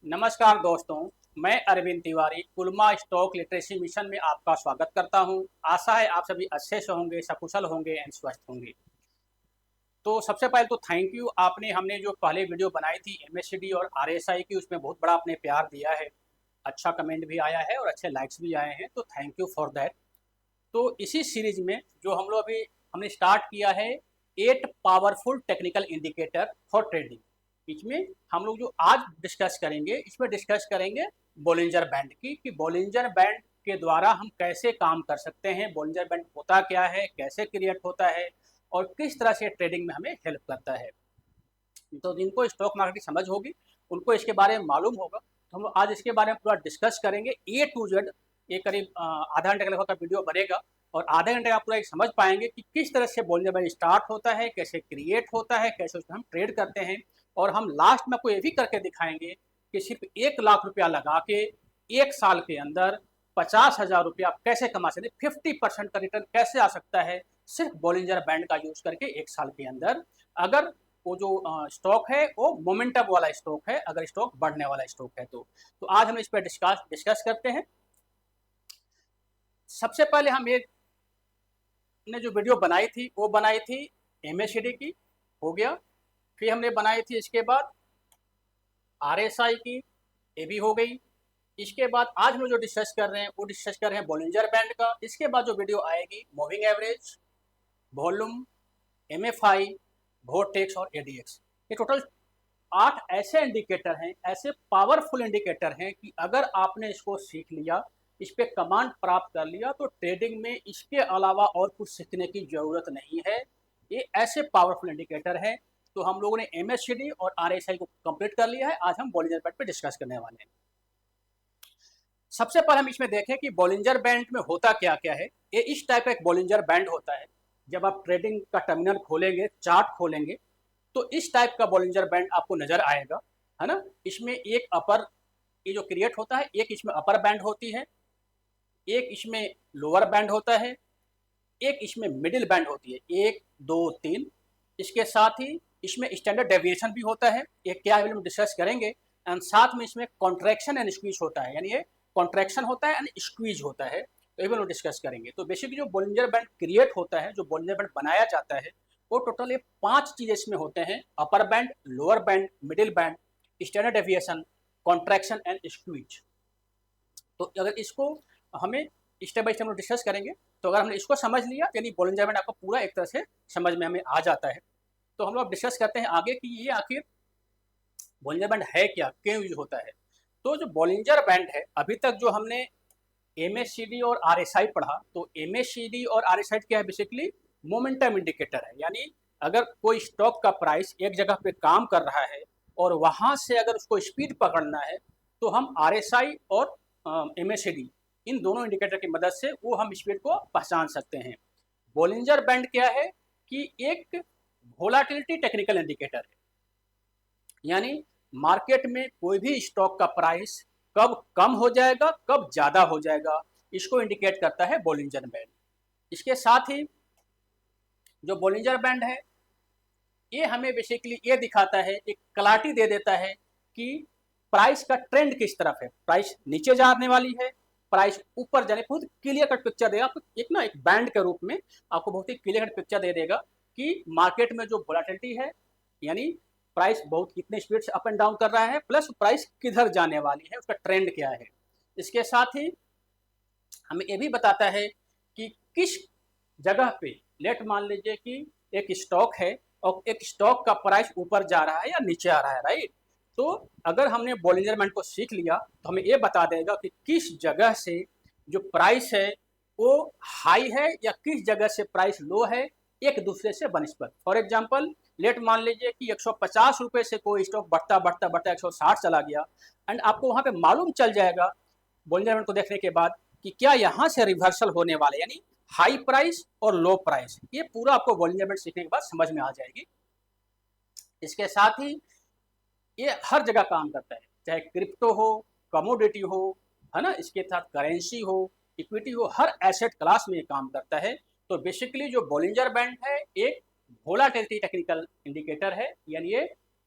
नमस्कार दोस्तों, मैं अरविंद तिवारी कुलमा स्टॉक लिटरेसी मिशन में आपका स्वागत करता हूं। आशा है आप सभी अच्छे से होंगे, सकुशल होंगे एंड स्वस्थ होंगे। तो सबसे पहले तो थैंक यू, आपने हमने जो पहले वीडियो बनाई थी एमएससीडी और आरएसआई की, उसमें बहुत बड़ा आपने प्यार दिया है। अच्छा कमेंट भी आया है और अच्छे लाइक्स भी आए हैं, तो थैंक यू फॉर दैट। तो इसी सीरीज में जो हम लोग अभी हमने स्टार्ट किया है 8 powerful technical indicator for trading. इसमें हम लोग जो आज डिस्कस करेंगे, इसमें डिस्कस करेंगे बोलिंजर बैंड की, कि बोलिंजर बैंड के द्वारा हम कैसे काम कर सकते हैं, बोलिंजर बैंड होता क्या है, कैसे क्रिएट होता है और किस तरह से ट्रेडिंग में हमें हेल्प करता है। तो जिनको स्टॉक मार्केट की समझ होगी उनको इसके बारे में मालूम होगा, तो हम आज इसके बारे में पूरा डिस्कस करेंगे ए टू जेड। ये करीब आधा घंटे का वीडियो बनेगा और आधे घंटे आप पूरा एक समझ पाएंगे कि किस तरह से बोलने में स्टार्ट होता है, कैसे क्रिएट होता है, कैसे उसमें हम ट्रेड करते हैं। और हम लास्ट में आपको ये भी करके दिखाएंगे कि सिर्फ 1 लाख रुपया लगा के 1 साल के अंदर 50,000 रुपया आप कैसे कमा सकते हैं, 50% का रिटर्न कैसे आ सकता है सिर्फ बॉलिंजर बैंड का यूज करके 1 साल के अंदर। अगर वो जो स्टॉक है वो मोमेंटम वाला स्टॉक है, अगर स्टॉक बढ़ने वाला स्टॉक है तो आज हम इस पर डिस्कस करते हैं। सबसे पहले हम ये ने जो वीडियो बनाई थी वो बनाई थी एमएससीडी की, हो गया। फिर हमने बनाई थी इसके बाद आरएसआई की, ये भी हो गई। इसके बाद आज हम जो डिस्कस कर रहे हैं वो डिस्कस कर रहे हैं बॉलिंजर बैंड का। इसके बाद जो वीडियो आएगी moving average, volume, MFI, vortex और एडीएक्स। ये टोटल 8 ऐसे इंडिकेटर हैं, ऐसे पावरफुल इंडिकेटर हैं कि अगर आपने इसको सीख लिया, इस पे कमांड प्राप्त कर लिया, तो ट्रेडिंग में इसके अलावा और कुछ सीखने की जरूरत नहीं है। ये ऐसे पावरफुल इंडिकेटर हैं। तो हम लोगों ने एमएससीडी और आरएसआई को कंप्लीट कर लिया है, आज हम बॉलिंजर बैंड पे डिस्कस करने वाले हैं। सबसे पहले हम इसमें देखें कि बॉलिंजर बैंड में होता क्या क्या है। ये इस टाइप का एक बॉलिंजर बैंड होता है। जब आप ट्रेडिंग का टर्मिनल खोलेंगे, चार्ट खोलेंगे, तो इस टाइप का बॉलिंजर बैंड आपको नजर आएगा, है ना। इसमें एक अपर, ये जो क्रिएट होता है, एक इसमें अपर बैंड होती है, एक इसमें लोअर बैंड होता है, एक इसमें मिडिल बैंड होती है, 1 2 3। इसके साथ ही इसमें स्टैंडर्ड डेविएशन भी होता है, ये क्या है हम डिस्कस करेंगे। एंड साथ में इसमें कॉन्ट्रैक्शन एंड स्क्वीज होता है, यानी ये कॉन्ट्रैक्शन होता है एंड स्क्वीज होता है, तो ये भी हम डिस्कस करेंगे। तो बेसिकली जो बॉलिंजर बैंड क्रिएट होता है, जो बॉलिंजर बैंड बनाया जाता है, वो टोटल ये 5 चीज़ इसमें होते हैं: अपर band, lower band, middle band, standard deviation, contraction and squeeze. तो अगर इसको हमें स्टेप बाय स्टेप डिस्कस करेंगे, तो अगर हमने इसको समझ लिया यानी बॉलिंजर बैंड आपको पूरा एक तरह से समझ में हमें आ जाता है। तो हम लोग डिस्कस करते हैं आगे कि ये आखिर बॉलिंजर बैंड है क्या, क्यों यूज होता है। तो जो बॉलिंजर बैंड है, अभी तक जो हमने एमएससीडी और आरएसआई पढ़ा, तो एमएससीडी और आरएसआई क्या है, बेसिकली मोमेंटम इंडिकेटर है। यानी अगर कोई स्टॉक का प्राइस एक जगह पे काम कर रहा है और वहां से अगर उसको स्पीड पकड़ना है, तो हम आरएसआई और एमएससीडी, इन दोनों इंडिकेटर की मदद से वो हम स्पीड को पहचान सकते हैं। बॉलिंजर बैंड क्या है कि एक वोलाटिलिटी टेक्निकल इंडिकेटर है, यानी मार्केट में कोई भी स्टॉक का प्राइस कब कम हो जाएगा, कब ज्यादा हो जाएगा, इसको इंडिकेट करता है बॉलिंजर बैंड। इसके साथ ही जो बॉलिंजर बैंड है, ये हमें बेसिकली ये दिखाता है, एक क्लैरिटी दे देता है कि प्राइस का ट्रेंड किस तरफ है, प्राइस नीचे जाने वाली है, प्राइस ऊपर जाने, बहुत क्लियर कट पिक्चर देगा आपको, एक बैंड के रूप में आपको बहुत ही क्लियर कट पिक्चर दे देगा कि मार्केट में जो वोलेटिलिटी है, यानी प्राइस बहुत कितने स्पीड से अप एंड डाउन कर रहा है, प्लस प्राइस किधर जाने वाली है, उसका ट्रेंड क्या है। इसके साथ ही हमें ये भी बताता है कि किस जगह पे, लेट मान लीजिए कि एक स्टॉक है और एक स्टॉक का प्राइस ऊपर जा रहा है या नीचे आ रहा है, राइट। तो अगर हमने बॉलिंजर बैंड को सीख लिया तो हमें ये बता देगा कि किस जगह से जो प्राइस है वो हाई है या किस जगह से प्राइस लो है, एक दूसरे से बनिस्बत। फॉर एग्जांपल, लेट मान लीजिए कि 150 रुपए से कोई स्टॉक बढ़ता बढ़ता बढ़ता 160 चला गया, एंड आपको वहां पे मालूम चल जाएगा बॉलिंजर बैंड को देखने के बाद कि क्या यहाँ से रिवर्सल होने वाले, यानी हाई प्राइस और लो प्राइस, ये पूरा आपको बॉलिंजर बैंड सीखने के बाद समझ में आ जाएगी। इसके साथ ही ये हर जगह काम करता है, चाहे क्रिप्टो हो, कमोडिटी हो, है ना, इसके साथ करेंसी हो, इक्विटी हो, हर एसेट क्लास में ये काम करता है। तो बेसिकली जो बॉलिंजर बैंड है एक वोलाटिलिटी टेक्निकल इंडिकेटर है, यानी ये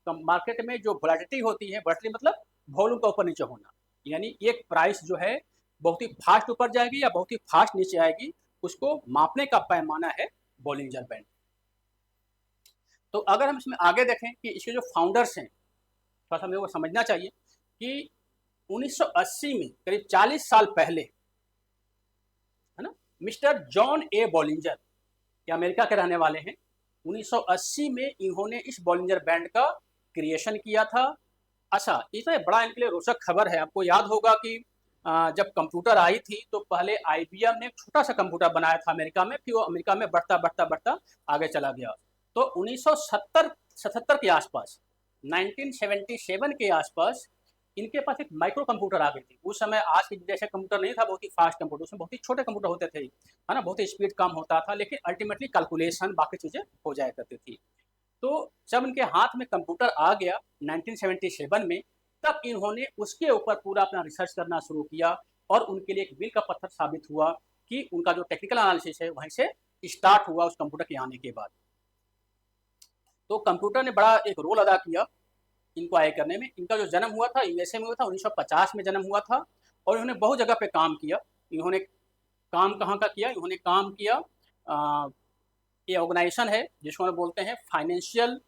मार्केट में जो वोलाटिलिटी होती है, वोलाटिलिटी मतलब वॉल्यूम का ऊपर नीचे होना, यानी एक प्राइस जो है बहुत ही फास्ट ऊपर जाएगी या बहुत ही फास्ट नीचे आएगी, उसको मापने का पैमाना है बॉलिंजर बैंड। तो अगर हम इसमें आगे देखें कि इसके जो फाउंडर्स हैं, थोड़ा सा हमें वो समझना चाहिए कि 1980 में करीब 40 साल पहले, है ना, मिस्टर जॉन ए बॉलिंजर, ये अमेरिका के रहने वाले हैं, 1980 में इन्होंने इस बॉलिंजर बैंड का क्रिएशन किया था। अच्छा, इसमें बड़ा इनके लिए रोचक खबर है। आपको याद होगा कि जब कंप्यूटर आई थी तो पहले आईबीएम ने एक छोटा सा कंप्यूटर बनाया था अमेरिका में, फिर वो अमेरिका में बढ़ता बढ़ता बढ़ता आगे चला गया। तो 1977 के आसपास, 1977 के आसपास इनके पास एक माइक्रो कंप्यूटर आ गई थी। उस समय आज के जैसे कंप्यूटर नहीं था, बहुत ही फास्ट कंप्यूटर, उसमें बहुत ही छोटे कंप्यूटर होते थे, है ना, बहुत ही स्पीड कम होता था, लेकिन अल्टीमेटली कैलकुलेशन बाकी चीज़ें हो जाया करती थी। तो जब इनके हाथ में कंप्यूटर आ गया 1977 में, तब इन्होंने उसके ऊपर पूरा अपना रिसर्च करना शुरू किया और उनके लिए एक मील का पत्थर साबित हुआ कि उनका जो टेक्निकल एनालिसिस है वहीं से स्टार्ट हुआ उस कंप्यूटर के आने के बाद। तो कंप्यूटर ने बड़ा एक रोल अदा किया इनको आगे करने में। इनका जो जन्म हुआ था यूएसए में हुआ था, 1950 में जन्म हुआ था, और इन्होंने बहुत जगह पे काम किया। इन्होंने काम कहाँ का किया? इन्होंने काम किया, ये ऑर्गेनाइजेशन है जिसको हम बोलते हैं फाइनेंशियल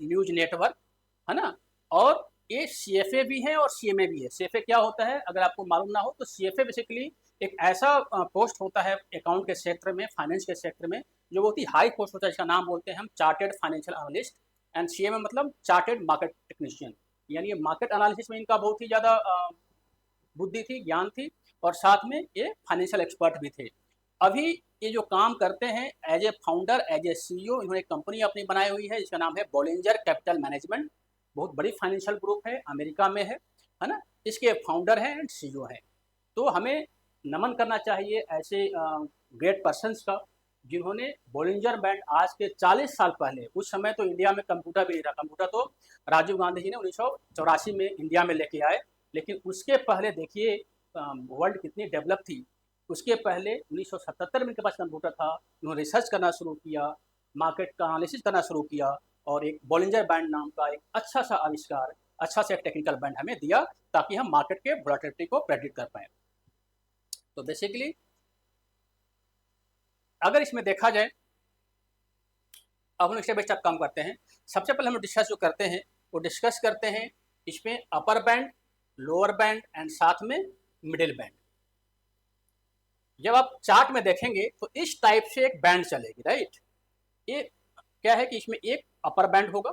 न्यूज नेटवर्क, है ना, और ये सीएफए भी है और सीएमए भी है। सीएफए क्या होता है अगर आपको मालूम ना हो तो, सीएफए बेसिकली एक ऐसा पोस्ट होता है अकाउंट के क्षेत्र में, फाइनेंस के क्षेत्र में, जो बहुत ही हाई पोस्ट होता है, जिसका नाम बोलते हैं हम chartered financial analyst. And CMA मतलब चार्टेड मार्केट टेक्नीशियन, यानी ये मार्केट एनालिसिस में इनका बहुत ही ज़्यादा बुद्धि थी, ज्ञान थी, और साथ में ये फाइनेंशियल एक्सपर्ट भी थे। अभी ये जो काम करते हैं as a founder, as a CEO, इन्होंने एक कंपनी अपनी बनाई हुई है जिसका नाम है बॉलिंजर कैपिटल मैनेजमेंट। बहुत बड़ी फाइनेंशियल ग्रुप है, अमेरिका में है ना। इसके फाउंडर हैं एंड सीईओ हैं। तो हमें नमन करना चाहिए ऐसे ग्रेट पर्सन्स का जिन्होंने बॉलिंजर बैंड आज के 40 साल पहले, उस समय तो इंडिया में कंप्यूटर भी नहीं था, कंप्यूटर तो राजीव गांधी जी ने 1984 में इंडिया में लेके आए, लेकिन उसके पहले देखिए वर्ल्ड कितनी डेवलप थी। उसके पहले 1977 में इनके पास कंप्यूटर था, उन्होंने रिसर्च करना शुरू किया, मार्केट का एनालिसिस करना शुरू किया, और एक बॉलिंजर बैंड नाम का एक अच्छा सा आविष्कार, अच्छा सा एक टेक्निकल बैंड हमें दिया ताकि हम मार्केट के वोलेटिलिटी को प्रेडिक्ट कर पाए। तो बेसिकली अगर इसमें देखा जाए, अब हम स्टेप बाय स्टेप काम करते हैं। सबसे पहले हम डिस्कस जो करते हैं वो डिस्कस करते हैं इसमें अपर बैंड, लोअर बैंड एंड साथ में मिडिल बैंड। जब आप चार्ट में देखेंगे तो इस टाइप से एक बैंड चलेगी, राइट। ये क्या है कि इसमें एक अपर बैंड होगा,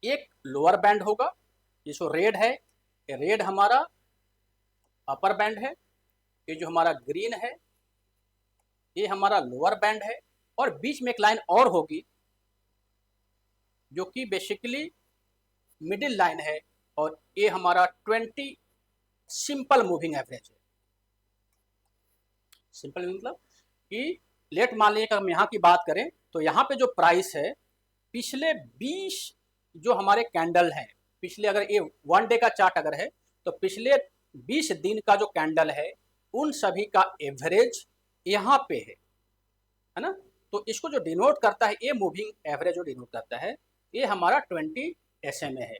एक लोअर बैंड होगा, जिसको रेड है, ये रेड हमारा अपर बैंड है, ये जो हमारा ग्रीन है ये हमारा लोअर बैंड है, और बीच में एक लाइन और होगी जो कि बेसिकली मिडिल लाइन है, और ये हमारा 20 सिंपल मूविंग एवरेज है। सिंपल मतलब कि लेट मान लीजिए हम यहाँ की बात करें तो यहाँ पे जो प्राइस है पिछले 20 जो हमारे कैंडल हैं, पिछले अगर ये 1 डे का चार्ट अगर है तो पिछले 20 दिन का जो कैंडल है उन सभी का एवरेज यहाँ पे है ना। तो इसको जो डिनोट करता है, ये मूविंग एवरेज जो डिनोट करता है, ये हमारा 20 SMA है।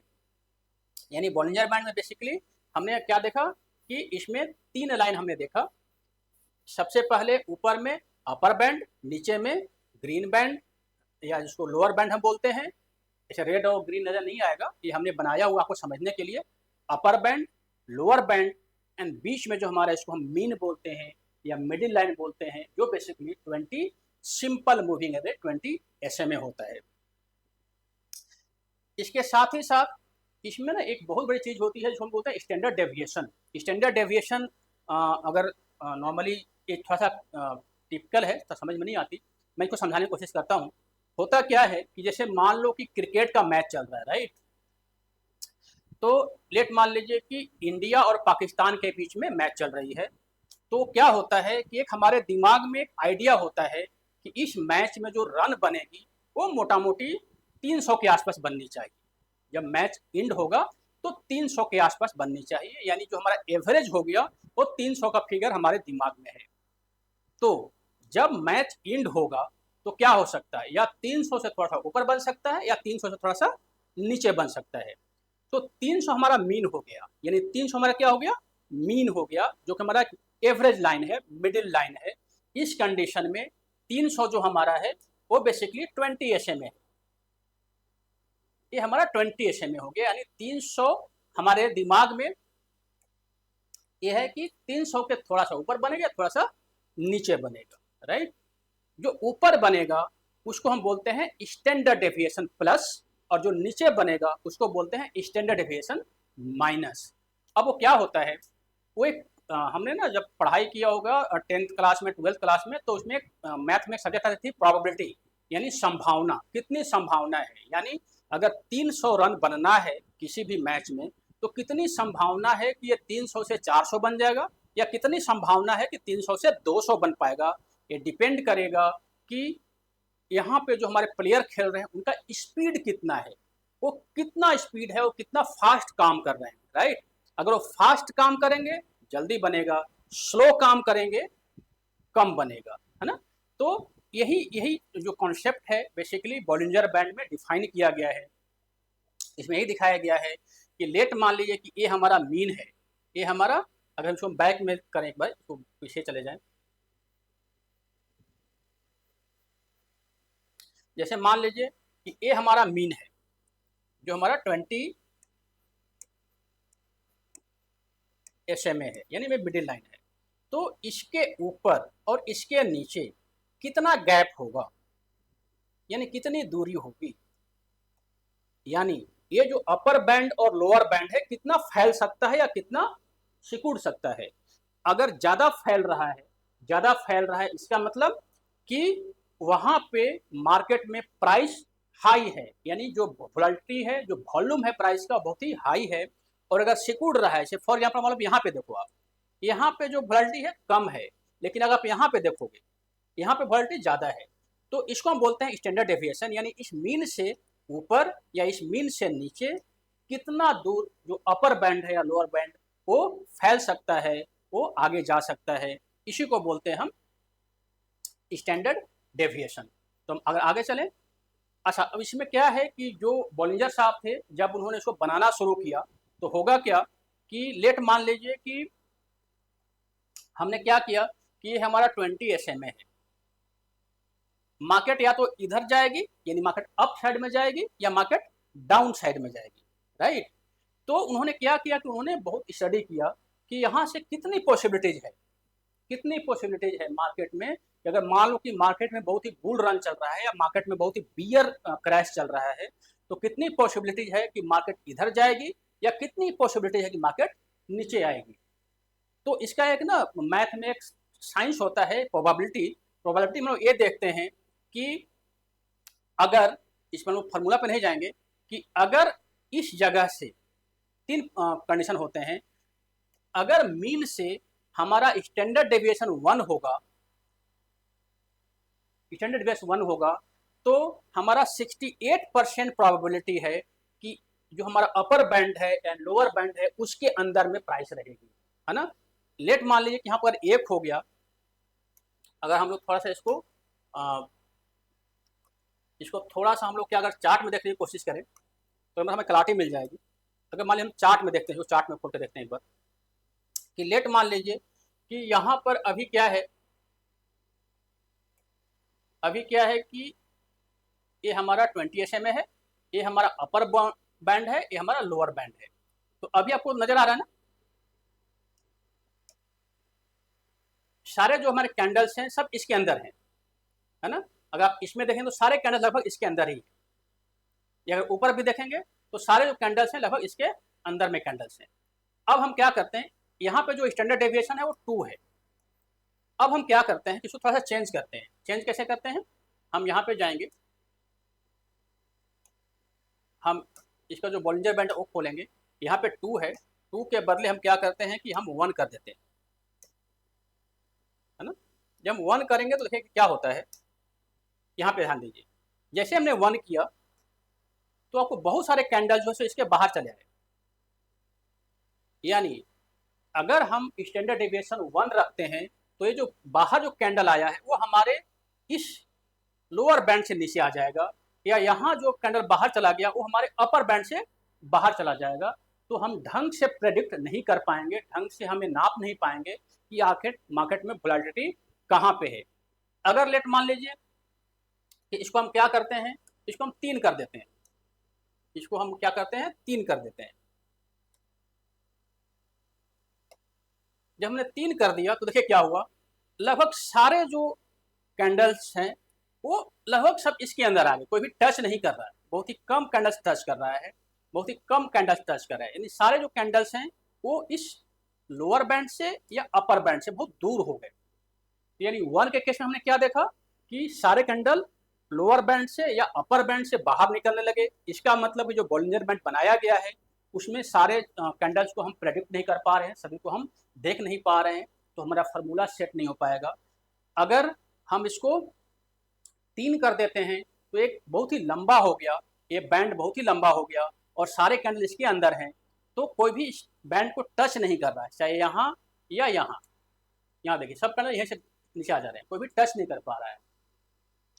यानी बॉलिंजर बैंड में बेसिकली हमने क्या देखा कि इसमें 3 लाइन हमने देखा। सबसे पहले ऊपर में अपर बैंड, नीचे में ग्रीन बैंड या जिसको लोअर बैंड हम बोलते हैं। ऐसे रेड और ग्रीन नजर नहीं आएगा, ये हमने बनाया हुआ आपको समझने के लिए। Upper band, lower band and बीच में जो हमारा इसको हम मीन बोलते हैं या मिडिल लाइन बोलते हैं, जो basically 20 simple moving average 20 SMA होता है। इसके साथ ही साथ इसमें ना एक बहुत बड़ी चीज होती है जिसको हम बोलते हैं स्टैंडर्ड डेविएशन। स्टैंडर्ड डेविएशन अगर नॉर्मली ये थोड़ा सा टिपिकल है तो समझ में नहीं आती, मैं इसको समझाने की कोशिश करता हूँ। होता क्या है कि जैसे मान लो कि क्रिकेट का मैच चल रहा है, राइट। तो लेट मान लीजिए कि इंडिया और पाकिस्तान के बीच में मैच चल रही है। तो क्या होता है कि एक हमारे दिमाग में एक आइडिया होता है कि इस मैच में जो रन बनेगी वो मोटा मोटी 300 के आसपास बननी चाहिए। जब मैच एंड होगा तो 300 के आसपास बननी चाहिए, यानी जो हमारा एवरेज हो गया वो 300 का फिगर हमारे दिमाग में है। तो जब मैच एंड होगा तो क्या हो सकता है, या 300 से थोड़ा सा ऊपर बन सकता है या 300 से थोड़ा सा नीचे बन सकता है। तो 300 हमारा मीन हो गया, यानी 300 हमारा क्या हो गया, मीन हो गया, जो कि हमारा एवरेज लाइन है, मिडिल लाइन है। इस कंडीशन में 300 जो हमारा है वो बेसिकली 20 SMA है, ये हमारा 20 SMA हो गया। यानी 300 हमारे दिमाग में ये है कि 300 के थोड़ा सा ऊपर बनेगा, थोड़ा सा नीचे बनेगा, राइट। जो ऊपर बनेगा उसको हम बोलते हैं स्टैंडर्ड डेविएशन प्लस, और जो नीचे बनेगा उसको बोलते हैं स्टैंडर्ड डेविएशन माइनस। अब वो क्या होता है, वो एक हमने ना जब पढ़ाई किया होगा 10th क्लास में, 12th क्लास में, तो उसमें मैथ में एक सब्जेक्ट आती थी प्रोबेबिलिटी, यानी संभावना, कितनी संभावना है। यानी अगर 300 रन बनना है किसी भी मैच में, तो कितनी संभावना है कि ये 300 से 400 बन जाएगा, या कितनी संभावना है कि 300 से 200 बन पाएगा। ये डिपेंड करेगा कि यहाँ पे जो हमारे प्लेयर खेल रहे हैं उनका स्पीड कितना है, वो कितना स्पीड है, वो कितना फास्ट काम कर रहे हैं, राइट। अगर वो फास्ट काम करेंगे जल्दी बनेगा, स्लो काम करेंगे कम बनेगा, है ना। तो यही यही जो कॉन्सेप्ट है बेसिकली बॉलिंजर बैंड में डिफाइन किया गया है। इसमें यही दिखाया गया है कि लेट मान लीजिए कि ये हमारा मीन है, ये हमारा, अगर हम इसको बैक में करें एक बार, इसको पीछे चले जाएं, जैसे मान लीजिए कि ये हमारा मीन है, जो हमारा 20 SMA है, यानी में मिडिल लाइन है। तो इसके ऊपर और इसके नीचे कितना गैप होगा, यानी कितनी दूरी होगी, यानी ये जो अपर बैंड और लोअर बैंड है कितना फैल सकता है या कितना सिकुड़ सकता है। अगर ज्यादा फैल रहा है, ज्यादा फैल रहा है, इसका मतलब कि वहां पे मार्केट में प्राइस हाई है, यानी जो वोलेटिलिटी है, जो वॉल्यूम है प्राइस का बहुत ही हाई है। और अगर सिकुड़ रहा है, फॉर एग्जाम्पल मतलब यहाँ पे देखो आप, यहाँ पे जो वोलेटिलिटी है कम है, लेकिन अगर आप यहाँ पे देखोगे यहाँ पे वोलेटिलिटी ज्यादा है, तो इसको हम बोलते हैं स्टैंडर्ड डेविएशन। यानी इस मीन से ऊपर या इस मीन से नीचे कितना दूर जो अपर बैंड है या लोअर बैंड वो फैल सकता है, वो आगे जा सकता है, इसी को बोलते हैं हम स्टैंडर्ड डेविएशन। तो हम अगर आगे चलें, अच्छा अब इसमें क्या है कि जो बॉलिंजर साहब थे जब उन्होंने इसको बनाना शुरू किया तो होगा क्या कि लेट मान लीजिए कि हमने क्या किया कि ये हमारा 20 SMA है, मार्केट या तो इधर जाएगी यानी मार्केट अप साइड में जाएगी या मार्केट डाउन साइड में जाएगी, राइट। तो उन्होंने क्या किया कि उन्होंने बहुत स्टडी किया कि यहाँ से कितनी पॉसिबिलिटीज है, कितनी पॉसिबिलिटीज है मार्केट में। अगर मान लो कि मार्केट में बहुत ही बुल रन चल रहा है या मार्केट में बहुत ही बियर क्रैश चल रहा है, तो कितनी पॉसिबिलिटीज है कि मार्केट इधर जाएगी या कितनी पॉसिबिलिटीज है कि मार्केट नीचे आएगी। तो इसका एक ना मैथ में एक साइंस होता है प्रोबेबिलिटी। प्रोबेबिलिटी में ये देखते हैं कि अगर इसमें लोग फार्मूला पे नहीं जाएंगे कि अगर इस जगह से 3 कंडीशन होते हैं, अगर मीन से हमारा स्टैंडर्ड डेविएशन 1 होगा, स्टैंडर्ड डेविएशन 1 होगा, तो हमारा 68% प्रोबेबिलिटी है कि जो हमारा अपर बैंड है या लोअर बैंड है उसके अंदर में प्राइस रहेगी, है ना। लेट मान लीजिए कि यहाँ पर 1 हो गया, अगर हम लोग थोड़ा सा इसको थोड़ा सा हम लोग क्या अगर चार्ट में देखने की कोशिश करें तो हमें क्लैरिटी मिल जाएगी। अगर मान लीजिए हम चार्ट में देखते हैं, चार्ट में खोल के देखते हैं एक बार कि लेट मान लीजिए कि यहाँ पर अभी क्या है, अभी क्या है कि ये हमारा 20 SMA है, ये हमारा अपर बैंड है, ये हमारा लोअर बैंड है। तो अभी आपको नजर आ रहा है ना, सारे जो हमारे कैंडल्स हैं सब इसके अंदर हैं, है ना। अगर आप इसमें देखें तो सारे कैंडल्स लगभग इसके अंदर ही है, अगर ऊपर भी देखेंगे तो सारे जो कैंडल्स हैं लगभग इसके अंदर में कैंडल्स हैं। अब हम क्या करते हैं, यहाँ पे जो स्टैंडर्ड डेविएशन है वो 2 है। अब हम क्या करते हैं, इसको थोड़ा सा चेंज करते हैं। चेंज कैसे करते हैं, हम यहाँ पे जाएंगे, हम इसका जो बॉलिंजर बैंड वो खोलेंगे, यहाँ पे 2 है, 2 के बदले हम क्या करते हैं कि हम 1 कर देते हैं, है ना। जब हम 1 करेंगे तो देखिए क्या होता है, यहाँ पे ध्यान दीजिए, जैसे हमने 1 किया तो आपको बहुत सारे कैंडल जो है इसके बाहर चले आए। यानी अगर हम स्टैंडर्ड डेविएशन 1 रखते हैं तो ये जो बाहर जो कैंडल आया है वो हमारे इस लोअर बैंड से नीचे आ जाएगा, या यहाँ जो कैंडल बाहर चला गया वो हमारे अपर बैंड से बाहर चला जाएगा, तो हम ढंग से प्रेडिक्ट नहीं कर पाएंगे, ढंग से हमें नाप नहीं पाएंगे कि आखिर मार्केट में वोलेटिलिटी कहाँ पे है। अगर लेट मान लीजिए कि इसको हम क्या करते हैं, इसको हम 3 कर देते हैं, इसको हम क्या करते हैं 3 कर देते हैं। जब हमने 3 कर दिया तो देखिए क्या हुआ, लगभग सारे जो कैंडल्स हैं वो लगभग सब इसके अंदर आ गए, कोई भी टच नहीं कर रहा है, बहुत ही कम कैंडल्स टच कर रहा है, बहुत ही कम कैंडल्स टच कर रहा है, यानी सारे जो कैंडल्स हैं वो इस लोअर बैंड से या अपर बैंड से बहुत दूर हो गए। यानी 1 के केस में हमने क्या देखा कि सारे कैंडल लोअर बैंड से या अपर बैंड से बाहर निकलने लगे। इसका मतलब जो बॉलिंजर बैंड बनाया गया है उसमें सारे कैंडल्स को हम प्रेडिक्ट नहीं कर पा रहे हैं, सभी को हम देख नहीं पा रहे हैं, तो हमारा फार्मूला सेट नहीं हो पाएगा। अगर हम इसको 3 कर देते हैं तो एक बहुत ही लंबा हो गया, ये बैंड बहुत ही लंबा हो गया और सारे कैंडल इसके अंदर हैं, तो कोई भी इस बैंड को टच नहीं कर रहा है, चाहे यहाँ या यहाँ। यहाँ देखिए सब कैंडल यहीं से नीचे आ जा रहे हैं, कोई भी टच नहीं कर पा रहा है।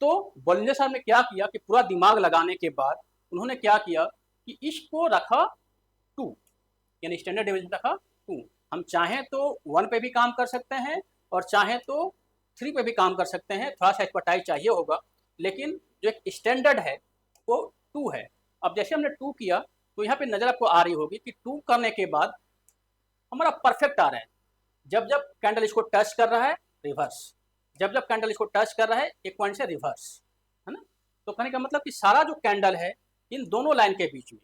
तो बॉलिंजर साहब ने क्या किया कि पूरा दिमाग लगाने के बाद उन्होंने क्या किया कि इसको रखा 2, यानी स्टैंडर्ड डिवीजन रखा 2। हम चाहें तो 1 पे भी काम कर सकते हैं और चाहें तो 3 पे भी काम कर सकते हैं, थोड़ा सा एक्सपर्टाइज चाहिए होगा, लेकिन जो एक स्टैंडर्ड है वो 2 है। अब जैसे हमने 2 किया तो यहाँ पे नज़र आपको आ रही होगी कि 2 करने के बाद हमारा परफेक्ट आ रहा है। जब जब कैंडल इसको टच कर रहा है रिवर्स, जब जब कैंडल इसको टच कर रहा है एक पॉइंट से रिवर्स, है ना। तो कहने का मतलब कि सारा जो कैंडल है इन दोनों लाइन के बीच में,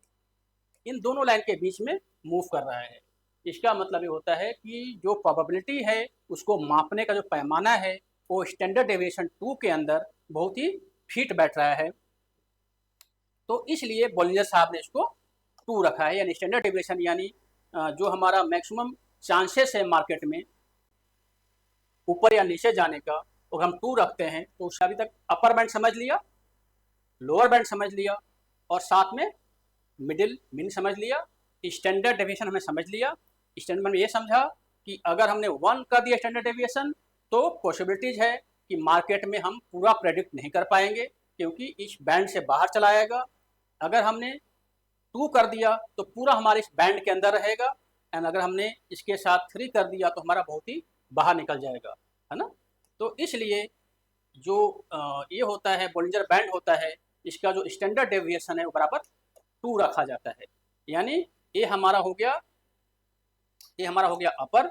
इन दोनों लाइन के बीच में मूव कर रहा है। इसका मतलब ये होता है कि जो प्रोबेबिलिटी है उसको मापने का जो पैमाना है वो स्टैंडर्ड डेविएशन 2 के अंदर बहुत ही फिट बैठ रहा है। तो इसलिए बॉलिंजर साहब ने इसको 2 रखा है, यानी स्टैंडर्ड डेविएशन, यानी जो हमारा मैक्सिमम चांसेस है मार्केट में ऊपर या नीचे जाने का, और हम 2 रखते हैं। तो उसने अभी तक अपर बैंड समझ लिया, लोअर बैंड समझ लिया और साथ में मिडिल मीन समझ लिया, स्टैंडर्ड डेविएशन हमने समझ लिया। स्टैंडर्ड में ये समझा कि अगर हमने 1 कर दिया स्टैंडर्ड डेविएशन तो पॉसिबिलिटीज है कि मार्केट में हम पूरा प्रेडिक्ट नहीं कर पाएंगे क्योंकि इस बैंड से बाहर चला आएगा। अगर हमने 2 कर दिया तो पूरा हमारे इस बैंड के अंदर रहेगा, एंड अगर हमने इसके साथ 3 कर दिया तो हमारा बहुत ही बाहर निकल जाएगा, है ना। तो इसलिए जो ये होता है बॉलिंजर बैंड होता है, इसका जो स्टैंडर्ड डेविएशन है वो बराबर 2 रखा जाता है। यानी ये हमारा हो गया, ये हमारा हो गया अपर,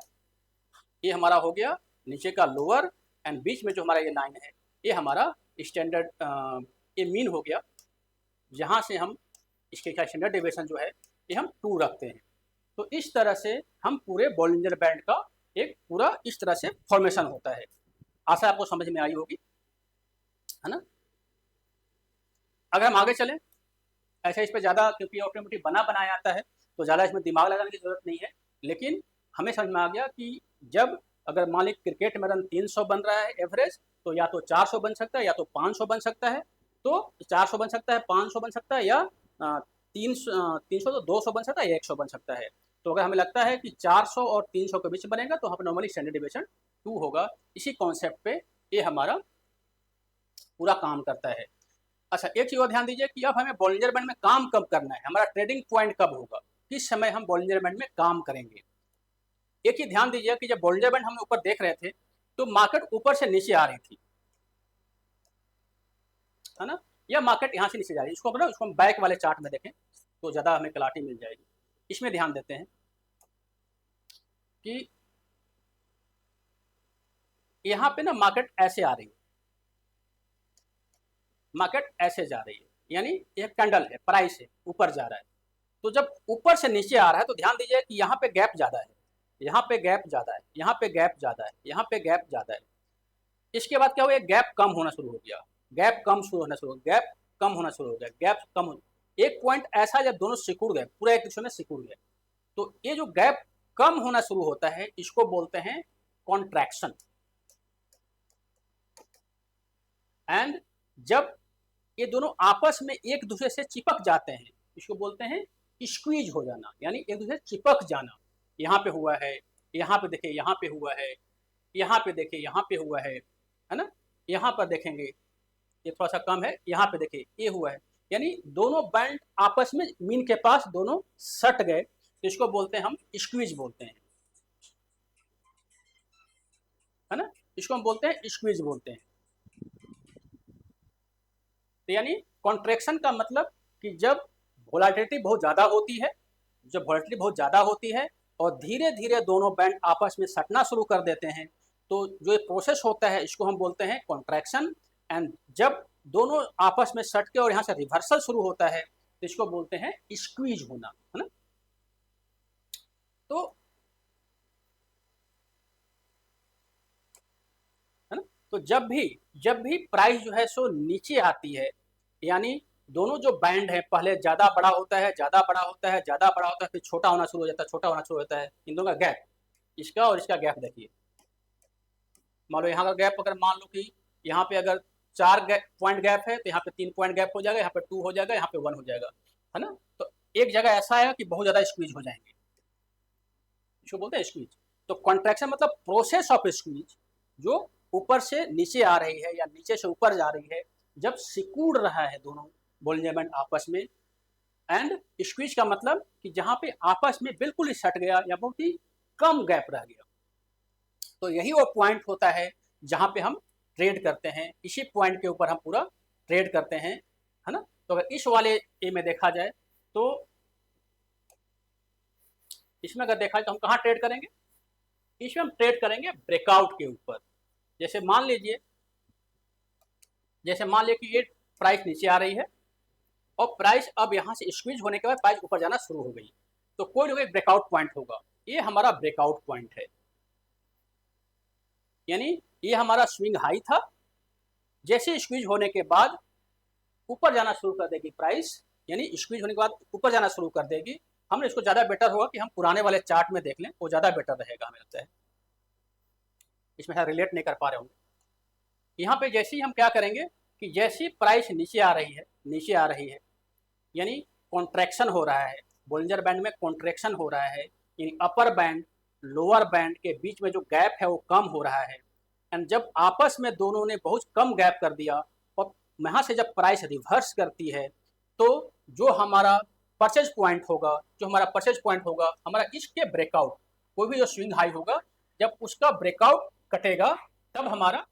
ये हमारा हो गया नीचे का लोअर, एंड बीच में जो हमारा ये लाइन है ये हमारा स्टैंडर्ड, ये मीन हो गया, जहाँ से हम इसके क्या स्टैंडर्ड डेविएशन जो है ये हम 2 रखते हैं। तो इस तरह से हम पूरे बॉलिंजर बैंड का एक पूरा इस तरह से फॉर्मेशन होता है। आशा आपको समझ में आई होगी, है ना। अगर हम आगे चलें, ऐसे इस पर ज़्यादा, क्योंकि ऑटोमेटिक बना बनाया आता है तो ज़्यादा इसमें दिमाग लगाने की ज़रूरत नहीं है, लेकिन हमें समझ में आ गया कि जब अगर मान लीजिए क्रिकेट में रन 300 बन रहा है एवरेज, तो या तो 400 बन सकता है या तो 500 बन सकता है। तो 400 बन सकता है, 500 बन सकता है, या 300 तो 200 बन सकता है या 100 बन सकता है। तो अगर हमें लगता है कि 400 और 300 के बीच बनेगा तो हम नॉर्मली स्टैंडर्ड डेविएशन 2 होगा। इसी कॉन्सेप्ट पे ये हमारा पूरा काम करता है। अच्छा, एक चीज़ और ध्यान दीजिए कि अब हमें बॉलिंजर बैंड में काम कब करना है, हमारा ट्रेडिंग पॉइंट कब होगा, किस समय हम बॉलिंजर बैंड में काम करेंगे। एक चीज़ ध्यान दीजिए कि जब बॉलिंजर बैंड हम ऊपर देख रहे थे तो मार्केट ऊपर से नीचे आ रही थी, है ना, या मार्केट यहाँ से नीचे जा रही है। इसको हम बैक वाले चार्ट में देखें तो ज़्यादा हमें क्लैरिटी मिल जाएगी। इसमें ध्यान देते हैं कि यहाँ पे ना मार्केट ऐसे आ रही है, मार्केट ऐसे जा रही है, यानी एक कैंडल है, प्राइस है, ऊपर जा रहा है। तो जब ऊपर से नीचे आ रहा है तो ध्यान दीजिए कि यहाँ पे गैप ज़्यादा है, यहाँ पे गैप ज़्यादा है, यहाँ पे गैप ज़्यादा है, यहाँ पे गैप ज़्यादा है। इसके बाद क्या हुआ, गैप कम होना शुरू हो गया, गैप कम शुरू होना शुरू, गैप कम होना शुरू हो गया, गैप कम हो। एक पॉइंट ऐसा जब दोनों सिकुड़ गए, पूरा एक दूसरे में सिकुड़ गए, तो ये जो गैप कम होना शुरू होता है इसको बोलते हैं कॉन्ट्रैक्शन। एंड जब ये दोनों आपस में एक दूसरे से चिपक जाते हैं इसको बोलते हैं स्क्वीज हो जाना, यानी एक दूसरे से चिपक जाना। यहाँ पे हुआ है, यहाँ पे देखिए यहाँ पे हुआ है, यहाँ पे देखिए यहाँ पे हुआ है ना, यहाँ पर देखेंगे ये थोड़ा सा कम है, यहाँ पे देखिए ये हुआ है। यानी दोनों बैंड आपस में मीन के पास दोनों सट गए, तो इसको बोलते हैं हम स्क्वीज बोलते हैं, है ना, इसको हम बोलते हैं स्क्वीज बोलते हैं। तो यानी कॉन्ट्रैक्शन का मतलब कि जब वोलेटिलिटी बहुत ज़्यादा होती है, जब वोलेटिलिटी बहुत ज़्यादा होती है और धीरे धीरे दोनों बैंड आपस में सटना शुरू कर देते हैं, तो जो प्रोसेस होता है इसको हम बोलते हैं कॉन्ट्रैक्शन। एंड जब दोनों आपस में सट के और यहाँ से रिवर्सल शुरू होता है तो इसको बोलते हैं स्क्वीज होना, है ना। तो है ना, तो जब भी प्राइस जो है सो नीचे आती है, यानी दोनों जो बैंड है पहले ज़्यादा बड़ा होता है, ज़्यादा बड़ा होता है, ज़्यादा बड़ा होता है, फिर छोटा होना शुरू हो जाता है, छोटा होना शुरू हो जाता है, इन दोनों का गैप, इसका और इसका गैप देखिए। मान लो यहाँ का गैप अगर मान लो कि यहाँ पे अगर 4 पॉइंट गैप है तो यहाँ पे 3 पॉइंट गैप हो जाएगा, यहाँ पे 2 हो जाएगा, यहाँ पे 1 हो जाएगा, है ना। तो एक जगह ऐसा है कि बहुत ज़्यादा स्क्वीज हो जाएंगे, इसको बोलते हैं स्क्वीज। तो कॉन्ट्रैक्शन मतलब प्रोसेस ऑफ स्क्वीज, जो ऊपर से नीचे आ रही है या नीचे से ऊपर जा रही है, जब सिकुड़ रहा है दोनों बोलिंजर बैंड आपस में। एंड स्क्वीज का मतलब कि जहाँ पे आपस में बिल्कुल ही सट गया या बहुत ही कम गैप रह गया, तो यही वो पॉइंट होता है जहाँ पे हम ट्रेड करते हैं, इसी पॉइंट के ऊपर हम पूरा ट्रेड करते हैं, है ना। तो अगर इस वाले ए में देखा जाए तो इसमें अगर देखा जाए तो हम कहाँ ट्रेड करेंगे, इसमें हम ट्रेड करेंगे ब्रेकआउट के ऊपर। जैसे मान लीजिए कि ये प्राइस नीचे आ रही है और प्राइस अब यहाँ से स्क्वीज होने के बाद प्राइस ऊपर जाना शुरू हो गई, तो कोई ना कोई ब्रेकआउट पॉइंट होगा, ये हमारा ब्रेकआउट पॉइंट है। यानी ये हमारा स्विंग हाई था, जैसे स्क्वीज होने के बाद ऊपर जाना शुरू कर देगी प्राइस, यानी स्क्वीज होने के बाद ऊपर जाना शुरू कर देगी। हमने इसको ज़्यादा बेटर होगा कि हम पुराने वाले चार्ट में देख लें, वो ज़्यादा बेटर रहेगा हमें लगता है, इसमें शायद रिलेट नहीं कर पा रहे होंगे। यहाँ पे जैसे ही हम क्या करेंगे कि जैसी प्राइस नीचे आ रही है, यानी कॉन्ट्रैक्शन हो रहा है, बोलिंजर बैंड में कॉन्ट्रैक्शन हो रहा है, यानी अपर बैंड लोअर बैंड के बीच में जो गैप है वो कम हो रहा है। एंड जब आपस में दोनों ने बहुत कम गैप कर दिया और यहाँ से जब प्राइस रिवर्स करती है, तो जो हमारा परचेज पॉइंट होगा, हमारा इसके ब्रेकआउट, कोई भी जो स्विंग हाई होगा, जब उसका ब्रेकआउट कटेगा तब हमारा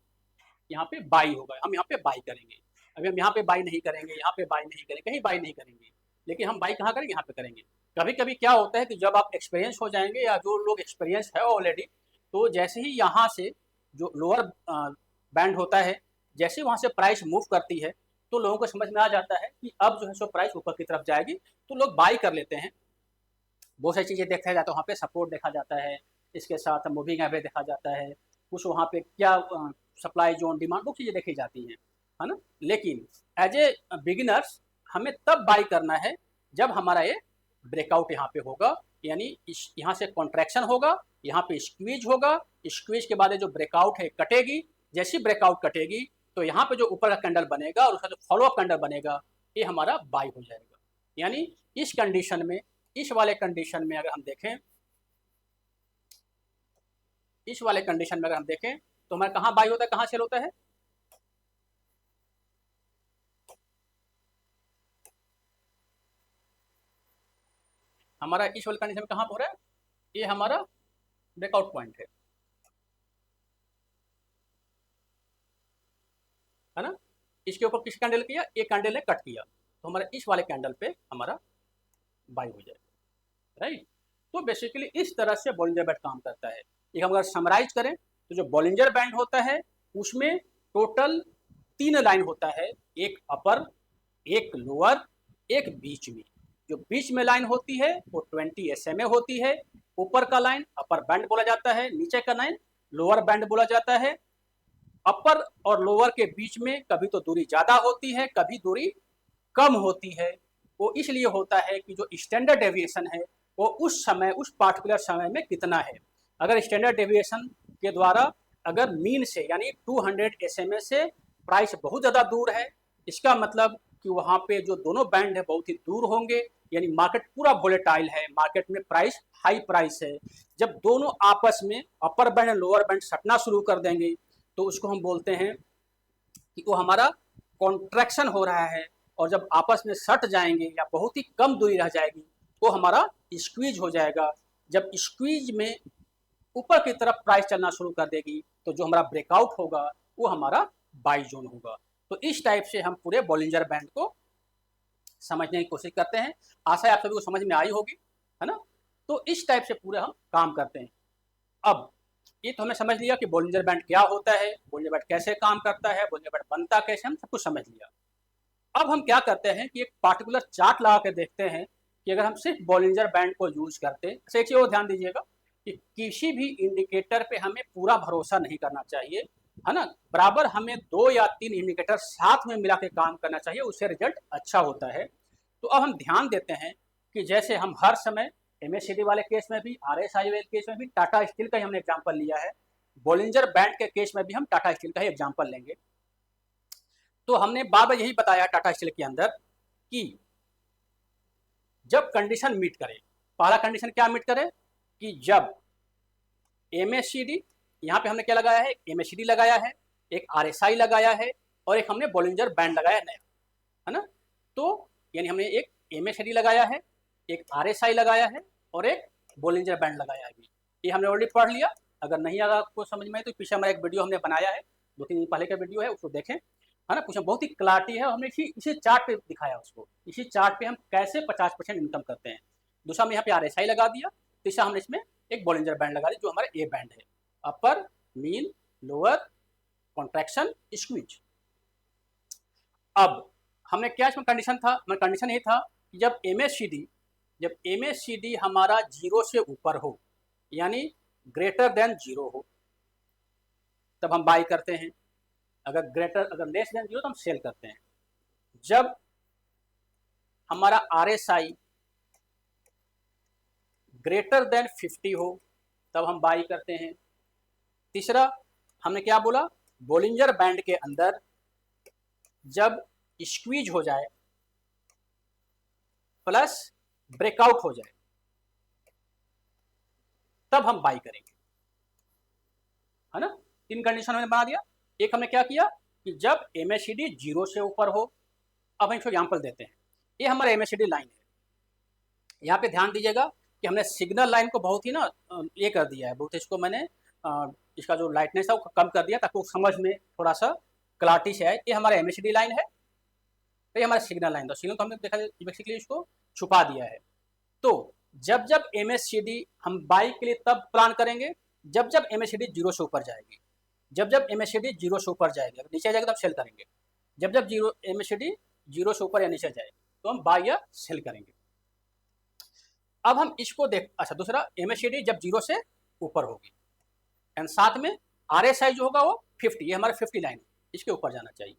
यहाँ पे बाई होगा, हम यहाँ पे बाई करेंगे। अभी हम यहाँ पे बाई नहीं करेंगे, यहाँ पे बाई नहीं करेंगे, कहीं बाई नहीं करेंगे, लेकिन हम बाई कहाँ करेंगे, यहाँ पे करेंगे। कभी कभी क्या होता है कि जब आप एक्सपीरियंस हो जाएंगे या जो लोग एक्सपीरियंस है ऑलरेडी, तो जैसे ही यहाँ से जो लोअर बैंड होता है, जैसे वहाँ से प्राइस मूव करती है, तो लोगों को समझ में आ जाता है कि अब जो है सो प्राइस ऊपर की तरफ जाएगी, तो लोग बाई कर लेते हैं। बहुत सारी चीज़ें देखा जाता है, वहाँ पे सपोर्ट देखा जाता है, इसके साथ मूविंग एवरेज देखा जाता है, कुछ वहाँ पे क्या सप्लाई जोन डिमांड वो चीज़ें देखी जाती हैं, है ना। लेकिन एज ए बिगिनर्स हमें तब बाई करना है जब हमारा ये ब्रेकआउट यहाँ पे होगा, यानी यहाँ से कॉन्ट्रैक्शन होगा, यहाँ पे स्क्वीज होगा, स्क्वीज के बाद जो ब्रेकआउट है कटेगी, जैसी ब्रेकआउट कटेगी तो यहाँ पे जो ऊपर का कैंडल बनेगा और उसका जो फॉलोअप कैंडल बनेगा, ये हमारा बाई हो जाएगा। यानी इस कंडीशन में, इस वाले कंडीशन में अगर हम देखें, तो हमारा कहाँ बाई होता है, कहाँ सेल होता है, हमारा इस वाले कंडीशन में कहाँ हो रहा है, ये हमारा ब्रेकआउट पॉइंट है ना। इसके ऊपर किस कैंडल किया, एक कैंडल ने कट किया, तो हमारा इस वाले कैंडल पे हमारा बाई हो जाएगा, राइट। तो बेसिकली इस तरह से बॉलिंजर बैंड काम करता है। एक हम अगर समराइज करें तो जो बॉलिंजर बैंड होता है उसमें टोटल 3 लाइन होता है, एक अपर, एक लोअर, एक बीच में। जो बीच में लाइन होती है वो 20 SMA होती है, ऊपर का लाइन अपर बैंड बोला जाता है, नीचे का लाइन लोअर बैंड बोला जाता है। अपर और लोअर के बीच में कभी तो दूरी ज़्यादा होती है, कभी दूरी कम होती है। वो इसलिए होता है कि जो स्टैंडर्ड डेविएशन है वो उस समय, उस पार्टिकुलर समय में कितना है। अगर स्टैंडर्ड डेविएशन के द्वारा अगर मीन से यानी 200 SMA से प्राइस बहुत ज़्यादा दूर है, इसका मतलब कि वहाँ पे जो दोनों बैंड है बहुत ही दूर होंगे, यानी मार्केट पूरा वोलेटाइल है, मार्केट में प्राइस हाई प्राइस है। जब दोनों आपस में अपर बैंड और लोअर बैंड सटना शुरू कर देंगे तो उसको हम बोलते हैं कि वो हमारा कॉन्ट्रैक्शन हो रहा है, और जब आपस में सट जाएंगे या बहुत ही कम दूरी रह जाएगी तो हमारा स्क्वीज हो जाएगा। जब स्क्वीज में ऊपर की तरफ प्राइस चलना शुरू कर देगी तो जो हमारा ब्रेकआउट होगा वो हमारा बाई जोन होगा। तो इस टाइप से हम पूरे बॉलिंजर बैंड को समझने की कोशिश करते हैं। आशा है आप सभी को समझ में आई होगी, है ना। तो इस टाइप से पूरे हम काम करते हैं। अब ये तो हमने समझ लिया कि बॉलिंजर बैंड क्या होता है, बॉलिंजर बैंड कैसे काम करता है, बॉलिंजर बैंड बनता कैसे, हम सब कुछ समझ लिया। अब हम क्या करते हैं कि एक पार्टिकुलर चार्ट लगा के देखते हैं कि अगर हम सिर्फ बॉलिंजर बैंड को यूज करते, एक चीज और ध्यान दीजिएगा कि किसी भी इंडिकेटर पे हमें पूरा भरोसा नहीं करना चाहिए, है ना। बराबर हमें 2 या 3 इंडिकेटर साथ में मिला के काम करना चाहिए, उससे रिजल्ट अच्छा होता है। तो अब हम ध्यान देते हैं कि जैसे हम हर समय MACD वाले केस में भी, RSI वाले केस में भी टाटा स्टील का ही हमने एग्जाम्पल लिया है, बॉलिंजर बैंड के केस में भी हम टाटा स्टील का ही एग्जाम्पल लेंगे। तो हमने बार बार यही बताया टाटा स्टील के अंदर कि जब कंडीशन मीट करे, पहला कंडीशन क्या मीट करे कि जब MACD, यहाँ पे हमने क्या लगाया है, MACD लगाया है, एक RSI लगाया है और एक हमने बॉलिंजर बैंड लगाया नया, है ना। तो यानी हमने एक MACD लगाया है, एक RSI लगाया है और एक बॉलिंजर बैंड लगाया है। ये हमने ऑलरेडी पढ़ लिया। अगर नहीं अगर आपको समझ में तो पीछे हमारा एक वीडियो हमने बनाया है, 2-3 दिन पहले का वीडियो है, उसको देखें, है ना। कुछ बहुत ही क्लैरिटी है, हमने इसी चार्ट पे दिखाया उसको, इसी चार्ट पे हम कैसे 50% इनकम करते हैं। दूसरा हमने यहाँ पे RSI लगा दिया, तीसरा हमने इसमें एक बॉलिंजर बैंड लगा दिया जो हमारा A बैंड है, अपर, मीन, लोअर, कॉन्ट्रैक्शन, स्क्वीज। अब हमने क्या इसमें कंडीशन था, हमारा कंडीशन ये था कि जब MACD हमारा 0 से ऊपर हो, यानी ग्रेटर देन 0 हो, तब हम बाई करते हैं। अगर लेस देन 0 तो हम सेल करते हैं। जब हमारा RSI ग्रेटर देन 50 हो तब हम बाई करते हैं। तीसरा हमने क्या बोला, बॉलिंजर बैंड के अंदर जब स्क्वीज हो जाए प्लस ब्रेकआउट हो जाए तब हम बाई करेंगे, है ना। 3 कंडीशन हमने बना दिया। एक हमने क्या किया कि जब MACD 0 से ऊपर हो, अब हम इसको एग्जाम्पल देते हैं। ये हमारा MACD लाइन है, यहाँ पे ध्यान दीजिएगा कि हमने सिग्नल लाइन को बहुत ही ना ये कर दिया है, बहुत इसको मैंने इसका जो लाइटनेस है वो कम कर दिया ताकि वो समझ में थोड़ा सा क्लैरिटी से आए। ये हमारा MACD लाइन है, तो ये हमारा सिग्नल लाइन, तो सिग्नल को हमने देखा बेसिकली इसको छुपा दिया है। तो जब जब MACD हम बाई के लिए तब प्लान करेंगे जब जब MACD 0 से ऊपर जाएगी, जब जब MACD 0 से ऊपर जाएगी, अगर नीचे जाएगा तब सेल करेंगे। जब जब MACD 0 से ऊपर या नीचे जाए तो हम बाई या सेल करेंगे। अब हम इसको देख, अच्छा दूसरा MACD जब 0 से ऊपर होगी एंड साथ में RSI जो होगा वो 50, ये हमारा 50 लाइन है, इसके ऊपर जाना चाहिए,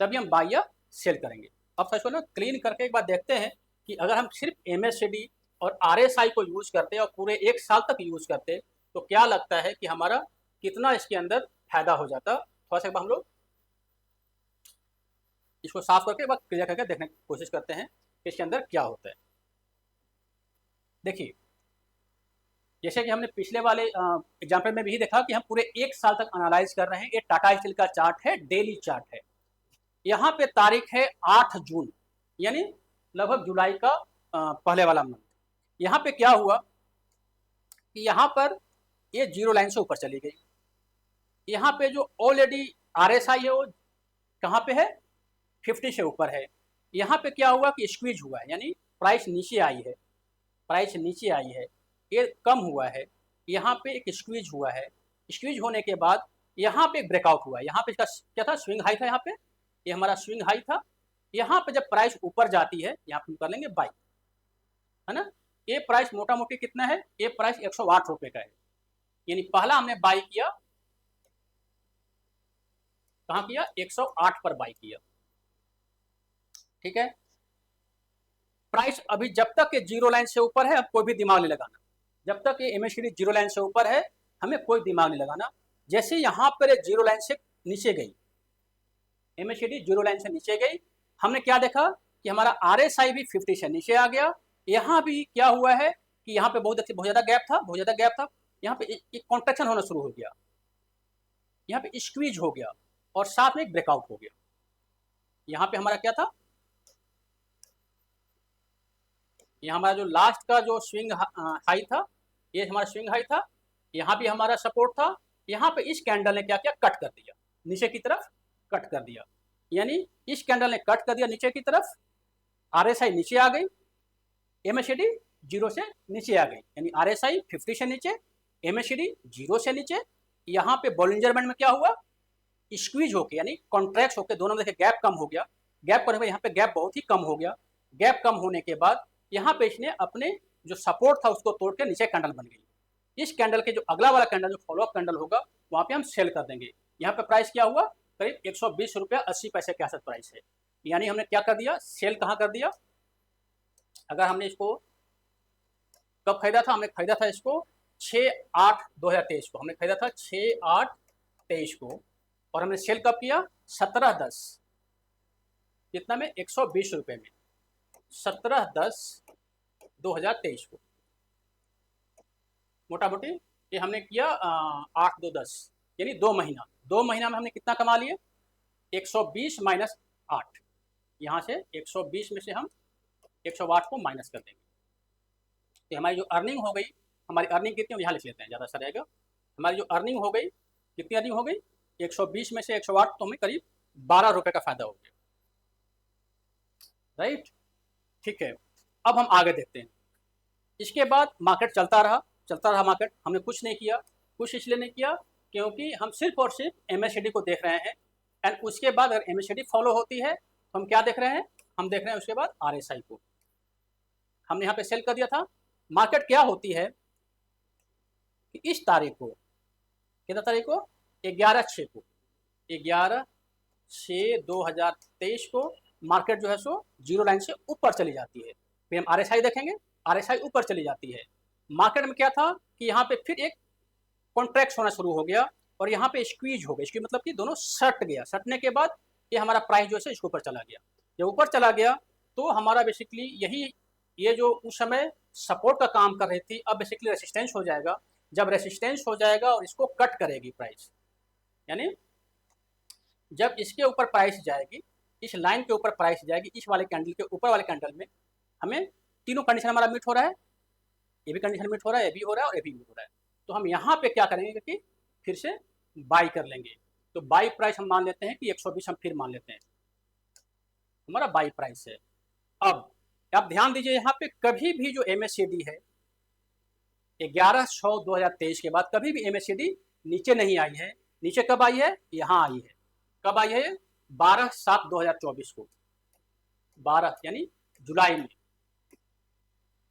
तभी हम बाई या सेल करेंगे। अब सबको ना क्लीन करके एक बार देखते हैं कि अगर हम सिर्फ MACD और RSI को यूज करते और पूरे 1 साल तक यूज करते तो क्या लगता है कि हमारा कितना इसके अंदर फायदा हो जाता। थोड़ा सा हम लोग इसको साफ करके एक बार क्लियर करके देखने की कोशिश करते हैं कि इसके अंदर क्या होता है। देखिए जैसे कि हमने पिछले वाले एग्जाम्पल में भी देखा कि हम पूरे 1 साल तक एनालाइज कर रहे हैं। ये टाटा स्टील का चार्ट है, डेली चार्ट है। यहाँ पे तारीख है 8 जून, यानी लगभग जुलाई का पहले वाला मंथ। यहाँ पे क्या हुआ कि यहाँ पर ये 0 लाइन से ऊपर चली गई। यहाँ पे जो ऑलरेडी RSI है वो कहाँ पे है, 50 से ऊपर है। यहाँ पे क्या हुआ कि स्क्वीज हुआ है, यानी प्राइस नीचे आई है, प्राइस नीचे आई है, ये कम हुआ है। यहाँ पे एक स्क्वीज हुआ है, स्क्वीज होने के बाद यहाँ पे एक ब्रेकआउट हुआ है। यहाँ पे इसका क्या था, स्विंग हाई था, यहाँ पे ये हमारा स्विंग हाई था। यहाँ पे जब प्राइस ऊपर जाती है यहाँ पे हम कर लेंगे बाई, है ना। ये प्राइस मोटा मोटी कितना है, ये प्राइस 108 रुपए का है, यानी पहला हमने बाई किया, कहाँ किया, 108 पर बाई किया, ठीक है। प्राइस अभी जब तक ये 0 लाइन से ऊपर है अब कोई भी दिमाग नहीं लगाना, जब तक ये MACD 0 लाइन से ऊपर है हमें कोई दिमाग नहीं लगाना। जैसे यहाँ पर 0 लाइन से नीचे गई, MACD 0 लाइन से नीचे गई, हमने क्या देखा कि हमारा RSI भी 50 से नीचे आ गया। यहाँ भी क्या हुआ है कि यहाँ पे बहुत ज़्यादा गैप था, यहाँ पे एक कॉन्ट्रैक्शन होना शुरू हो गया, यहाँ पे स्क्वीज हो गया और साथ में एक ब्रेकआउट हो गया। यहाँ पे हमारा क्या था, ये हमारा जो लास्ट का जो स्विंग हाई था, ये हमारा स्विंग हाई था, यहाँ भी हमारा सपोर्ट था, यहाँ पे इस कैंडल ने क्या किया, कट कर दिया, नीचे की तरफ कट कर दिया, यानी इस कैंडल ने कट कर दिया नीचे की तरफ, आरएसआई नीचे आ गई, एमएससीडी 0 से नीचे आ गई, यानी आरएसआई 50 से नीचे, एमएससीडी 0 से नीचे। यहाँ पे बॉलिंजर बैंड में क्या हुआ, स्क्वीज होके यानी कॉन्ट्रैक्ट होकर दोनों में देखिए गैप कम हो गया, गैप करने पर यहाँ पे गैप बहुत ही कम हो गया, गैप कम होने के बाद यहाँ पे इसने अपने जो सपोर्ट था उसको तोड़ के नीचे कैंडल बन गई। इस कैंडल के जो अगला वाला कैंडल जो फॉलोअप कैंडल होगा वहाँ पे हम सेल कर देंगे। यहाँ पे प्राइस क्या हुआ, करीब 120 रुपया 80 पैसे के आसपास प्राइस है, यानी हमने क्या कर दिया, सेल कहाँ कर दिया। अगर हमने इसको कब खरीदा था, हमने खरीदा था इसको 6/8/2023 को, हमने खरीदा था 6/8/23 को, और हमने सेल कब किया, 17/10 कितना में, 120 रुपये में, 17/10/2023 को, मोटा मोटी ये हमने किया 8/2/10 यानी 2 महीना, 2 महीना में हमने कितना कमा लिए, 120 माइनस 8, यहाँ से 120 में से हम 108 को माइनस कर देंगे, तो हमारी जो अर्निंग हो गई, हमारी अर्निंग कितनी हो, यहाँ लिख लेते हैं ज़्यादा अच्छा रहेगा, हमारी जो अर्निंग हो गई, कितनी अर्निंग हो गई, 120 में से 108, तो हमें करीब 12 रुपये का फायदा हो गया, राइट। ठीक है, अब हम आगे देखते हैं। इसके बाद मार्केट चलता रहा मार्केट, हमने कुछ नहीं किया, कुछ इसलिए नहीं किया क्योंकि हम सिर्फ और सिर्फ एमएससीडी को देख रहे हैं, एंड उसके बाद अगर एमएससीडी फॉलो होती है तो हम क्या देख रहे हैं, हम देख रहे हैं उसके बाद आरएसआई को, हमने यहाँ पे सेल कर दिया था। मार्केट क्या होती है कि इस तारीख को, कितना तारीख को, 11/6 को, 11/6/2023 को मार्केट जो है सो जीरो लाइन से ऊपर चली जाती है। फिर हम आरएसआई देखेंगे, आरएसआई ऊपर चली जाती है। मार्केट में क्या था कि यहाँ पे फिर एक कॉन्ट्रैक्ट होना शुरू हो गया और यहाँ पे स्क्वीज हो गया, इसकी मतलब कि दोनों सट गया, सटने के बाद ये हमारा प्राइस जो है इसके ऊपर चला गया। जब ऊपर चला गया तो हमारा बेसिकली यही, ये जो उस समय सपोर्ट का काम कर रही थी, अब बेसिकली रेसिस्टेंस हो जाएगा। जब रेसिस्टेंस हो जाएगा और इसको कट करेगी प्राइस, यानी जब इसके ऊपर प्राइस जाएगी, इस लाइन के ऊपर प्राइस जाएगी, इस वाले कैंडल के ऊपर वाले कैंडल में हमें तीनों कंडीशन हमारा मीट हो रहा है, ये भी कंडीशन मीट हो रहा है, ये भी हो रहा है और ये भी मीट हो रहा है, तो हम यहाँ पे क्या करेंगे कि फिर से बाई कर लेंगे। तो बाई प्राइस हम मान लेते हैं कि 120 हम फिर मान लेते हैं, हमारा बाई प्राइस है। अब आप ध्यान दीजिए, यहाँ पे कभी भी जो एमएससीडी है 11/6/2023 के बाद कभी भी एमएससीडी नीचे नहीं आई है। नीचे कब आई है, यहाँ आई है, कब आई है, 12/7/2024 को, 12 यानी जुलाई में,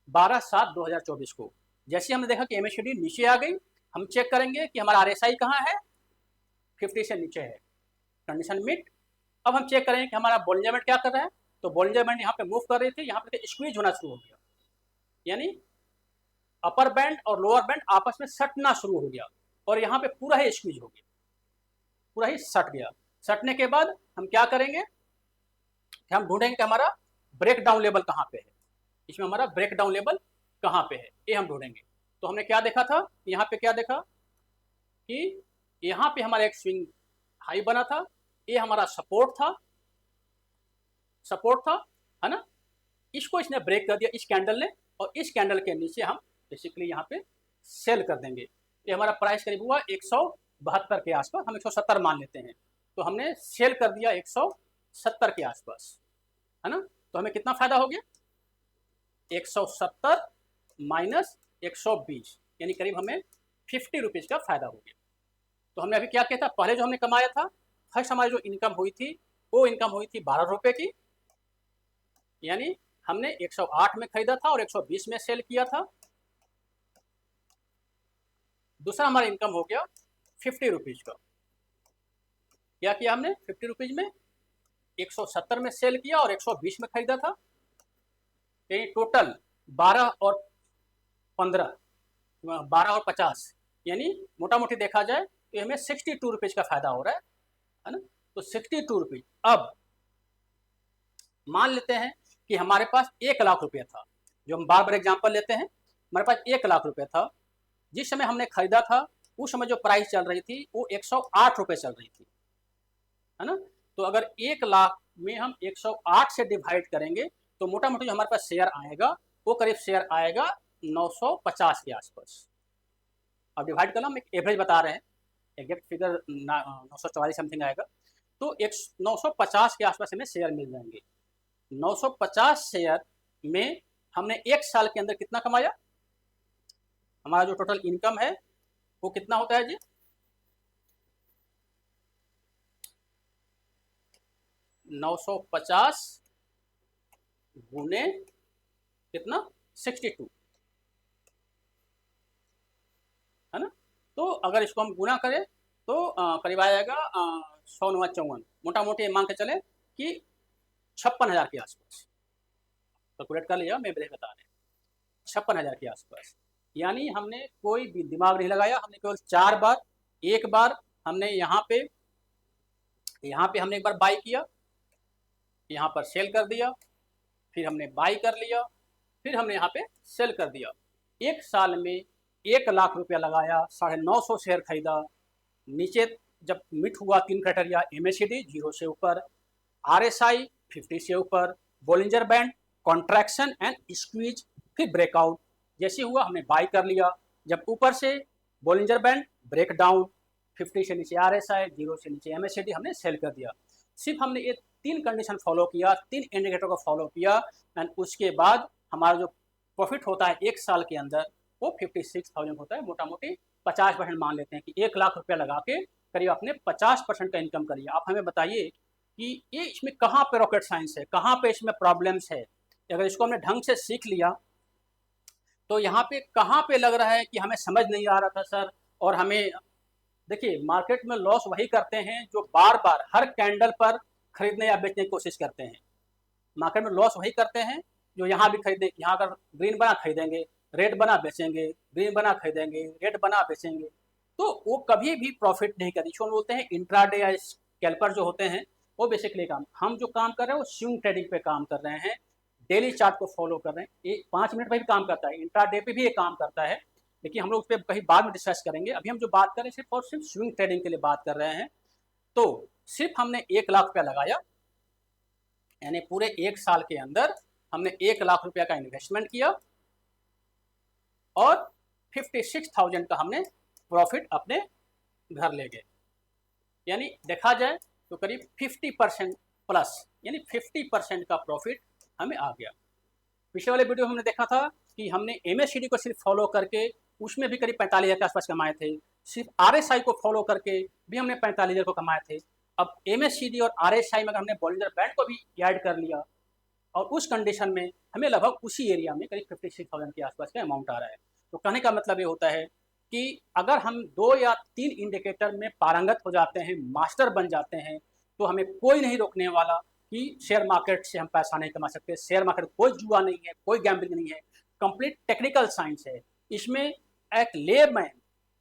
12/7/2024 को। जैसे हमने देखा कि एमएससीडी नीचे आ गई, हम चेक करेंगे कि हमारा आरएसआई कहाँ है, 50 से नीचे है, कंडीशन मिट। अब हम चेक करेंगे कि हमारा बॉलिंजर बैंड क्या कर रहा है, तो बॉलिंजर बैंड यहाँ पे मूव कर रही थी, यहाँ पे स्क्वीज होना शुरू हो गया, यानी अपर बैंड और लोअर बैंड आपस में सटना शुरू हो गया और यहाँ पे पूरा ही स्क्वीज हो गया, पूरा ही सट गया। सटने के बाद हम क्या करेंगे कि हम ढूंढेंगे कि हमारा ब्रेक डाउन लेवल कहाँ पे है, इसमें हमारा ब्रेक डाउन लेवल कहाँ पे है, ये हम ढूंढेंगे। तो हमने क्या देखा था, यहाँ पे क्या देखा कि यहाँ पे हमारा एक स्विंग हाई बना था, ये हमारा सपोर्ट था, है ना, इसको इसने ब्रेक कर दिया इस कैंडल ने, और इस कैंडल के नीचे हम बेसिकली यहाँ पे सेल कर देंगे। ये हमारा प्राइस करीब हुआ 172 के आसपास, हम 170 मान लेते हैं, तो हमने सेल कर दिया 170 के आसपास, है ना। तो हमें कितना फायदा हो गया, 170 माइनस 120 यानी करीब हमें 50 रुपीज़ का फायदा हो गया। तो हमने अभी क्या किया था, पहले जो हमने कमाया था, फर्स्ट हमारी जो इनकम हुई थी वो इनकम हुई थी 12 रुपये की, यानी हमने 108 में खरीदा था और 120 में सेल किया था। दूसरा हमारा इनकम हो गया 50 रुपीज़ का, क्या किया हमने, 50 रुपीज़ में 170 में सेल किया और 120 में खरीदा था, यानी टोटल 12 और 15, 12 और 50, यानी मोटा मोटी देखा जाए तो हमें 62 रुपीज़ का फायदा हो रहा है ना। तो 62 रुपीज़। अब मान लेते हैं कि हमारे पास 1 लाख रुपया था, जो हम बार बार एग्जाम्पल लेते हैं, हमारे पास 1 लाख रुपया था, जिस समय हमने खरीदा था उस समय जो प्राइस चल रही थी वो 108 रुपये चल रही थी, है ना। तो अगर 1 लाख में हम 108 से डिवाइड करेंगे तो मोटा मोटी जो हमारे पास शेयर आएगा वो करीब शेयर आएगा 950 के आसपास। अब डिवाइड करना हम एक एवरेज बता रहे हैं, एग्जैक्ट फिगर 944 समथिंग आएगा। तो एक 950 के आसपास हमें शेयर मिल जाएंगे। 950 शेयर में हमने एक साल के अंदर कितना कमाया, हमारा जो टोटल इनकम है वो कितना होता है जी, 950 गुने कितना 62, है ना। तो अगर इसको हम गुना करें तो करीब आएगा 100 मोटा मोटी मान के चले कि 56,000 के आसपास। कैलकुलेट कर लिया, मैं बता रहे 56,000 के आसपास। यानी हमने कोई भी दिमाग नहीं लगाया, हमने केवल 4 बार, एक बार हमने यहाँ पे हमने एक बार बाई किया, यहाँ पर सेल कर दिया, फिर हमने बाई कर लिया, फिर हमने यहाँ पे सेल कर दिया। एक साल में 1 लाख रुपया लगाया, 950 शेयर खरीदा। नीचे जब मिट हुआ 3 क्राइटेरिया, MACD 0 से ऊपर, RSI 50 से ऊपर, Bollinger band, contraction and squeeze, फिर ब्रेकआउट। जैसे हुआ हमने बाई कर लिया। जब ऊपर से बोलिंजर बैंड ब्रेक डाउन, 50 से नीचे RSI, 0 से नीचे MACD, हमने सेल कर दिया। सिर्फ हमने ये 3 कंडीशन फॉलो किया, 3 इंडिकेटर को फॉलो किया, एंड उसके बाद हमारा जो प्रॉफिट होता है एक साल के अंदर वो 56,000 होता है। मोटा मोटी 50% मान लेते हैं कि 1 लाख रुपया लगा के करीब आपने 50% का इनकम करिए। आप हमें बताइए कि ये इसमें कहाँ पे रॉकेट साइंस है, कहाँ पे इसमें प्रॉब्लम्स है। अगर इसको हमने ढंग से सीख लिया तो यहाँ पे कहाँ पे लग रहा है कि हमें समझ नहीं आ रहा था सर, और हमें देखिए मार्केट में लॉस वही करते हैं जो बार बार हर कैंडल पर खरीदने या बेचने की कोशिश करते हैं। मार्केट में लॉस वही करते हैं जो यहाँ भी खरीदे, यहाँ अगर ग्रीन बना खरीदेंगे, रेड बना बेचेंगे, ग्रीन बना खरीदेंगे, रेड बना बेचेंगे, तो वो कभी भी प्रॉफिट नहीं करती। इसको बोलते हैं इंट्राडे या स्कैल्पर जो होते हैं वो बेसिकली काम, हम जो काम कर रहे हैं वो स्विंग ट्रेडिंग पे काम कर रहे हैं, डेली चार्ट को फॉलो कर रहे हैं। ये 5 मिनट पे भी काम करता है, इंट्राडे पे भी ये काम करता है, लेकिन हम लोग उस पर कहीं बाद में डिस्कस करेंगे। अभी हम जो बात कर रहे हैं सिर्फ और सिर्फ स्विंग ट्रेडिंग के लिए बात कर रहे हैं। तो सिर्फ हमने 1 लाख रुपया लगाया, यानी पूरे एक साल के अंदर हमने 1 लाख रुपया का इन्वेस्टमेंट किया और 56,000 का हमने प्रॉफिट अपने घर ले गए। यानी देखा जाए तो करीब 50% प्लस, यानी 50% का प्रॉफिट हमें आ गया। पिछले वाले वीडियो में हमने देखा था कि हमने MACD को सिर्फ फॉलो करके उसमें भी करीब 45,000 के आसपास कमाए थे, सिर्फ RSI को फॉलो करके भी हमने 45,000 को कमाए थे। अब MACD और RSI में अगर हमने बॉलिंजर बैंड को भी ऐड कर लिया और उस कंडीशन में हमें लगभग उसी एरिया में करीब 56,000 के आसपास का अमाउंट आ रहा है। तो कहने का मतलब ये होता है कि अगर हम 2 या 3 इंडिकेटर में पारंगत हो जाते हैं, मास्टर बन जाते हैं, तो हमें कोई नहीं रोकने वाला कि शेयर मार्केट से हम पैसा नहीं कमा सकते। शेयर मार्केट कोई जुआ नहीं है, कोई गैम्बलिंग नहीं है, कंप्लीट टेक्निकल साइंस है। इसमें एक लेमैन,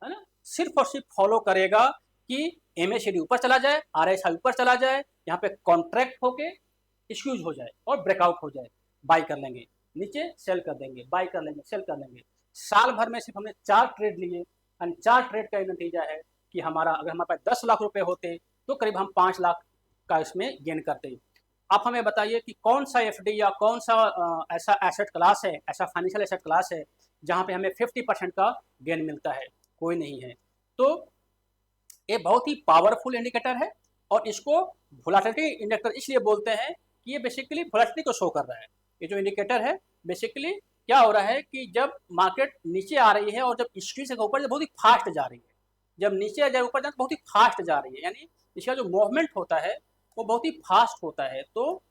है ना, सिर्फ और सिर्फ फॉलो करेगा कि MACD ऊपर चला जाए, RSI ऊपर चला जाए, यहाँ पे कॉन्ट्रैक्ट होके एक्सक्यूज हो जाए और ब्रेकआउट हो जाए, बाई कर लेंगे, नीचे सेल कर देंगे, बाई कर लेंगे, सेल कर लेंगे। साल भर में सिर्फ हमने 4 ट्रेड लिए, और 4 ट्रेड का नतीजा है कि हमारा, अगर हमारे पास 10 लाख रुपए होते तो करीब हम 5 लाख का इसमें गेन करते। आप हमें बताइए कि कौन सा FD या कौन सा ऐसा एसेट क्लास है, ऐसा फाइनेंशियल एसेट क्लास है जहाँ पे हमें 50% का गेन मिलता है? कोई नहीं है। तो ये बहुत ही पावरफुल इंडिकेटर है और इसको वोलेटिलिटी इंडिकेटर इसलिए बोलते हैं कि ये बेसिकली वोलेटिलिटी को शो कर रहा है। ये जो इंडिकेटर है बेसिकली क्या हो रहा है कि जब मार्केट नीचे आ रही है और जब स्क्वीज से ऊपर बहुत ही फास्ट जा रही है, जब नीचे आ जाए ऊपर जाए तो बहुत ही फास्ट जा रही है, यानी इसका जो मूवमेंट होता है वो बहुत ही फास्ट होता है। तो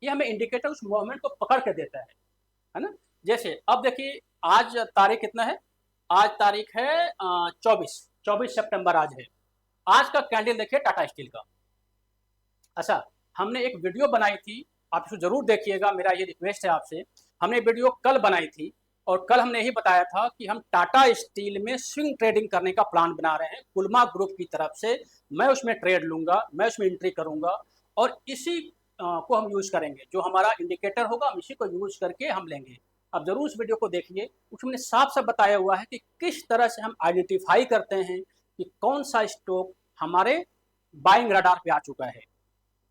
ये हमें इंडिकेटर उस मूवमेंट को पकड़ के देता है ना। जैसे अब देखिए आज तारीख कितना है, आज तारीख है 24 सितंबर आज है। आज का कैंडल देखिए टाटा स्टील का। अच्छा, हमने एक वीडियो बनाई थी, आप इसको जरूर देखिएगा, मेरा ये रिक्वेस्ट है आपसे। हमने वीडियो कल बनाई थी और कल हमने यही बताया था कि हम टाटा स्टील में स्विंग ट्रेडिंग करने का प्लान बना रहे हैं कुलमा ग्रुप की तरफ से। मैं उसमें ट्रेड लूंगा, मैं उसमें एंट्री करूंगा और इसी को हम यूज करेंगे, जो हमारा इंडिकेटर होगा हम इसी को यूज करके हम लेंगे। अब जरूर उस वीडियो को देखिए, उसमें साफ साफ बताया हुआ है कि किस तरह से हम आइडेंटिफाई करते हैं कि कौन सा स्टॉक हमारे बाइंग रडार पे आ चुका है।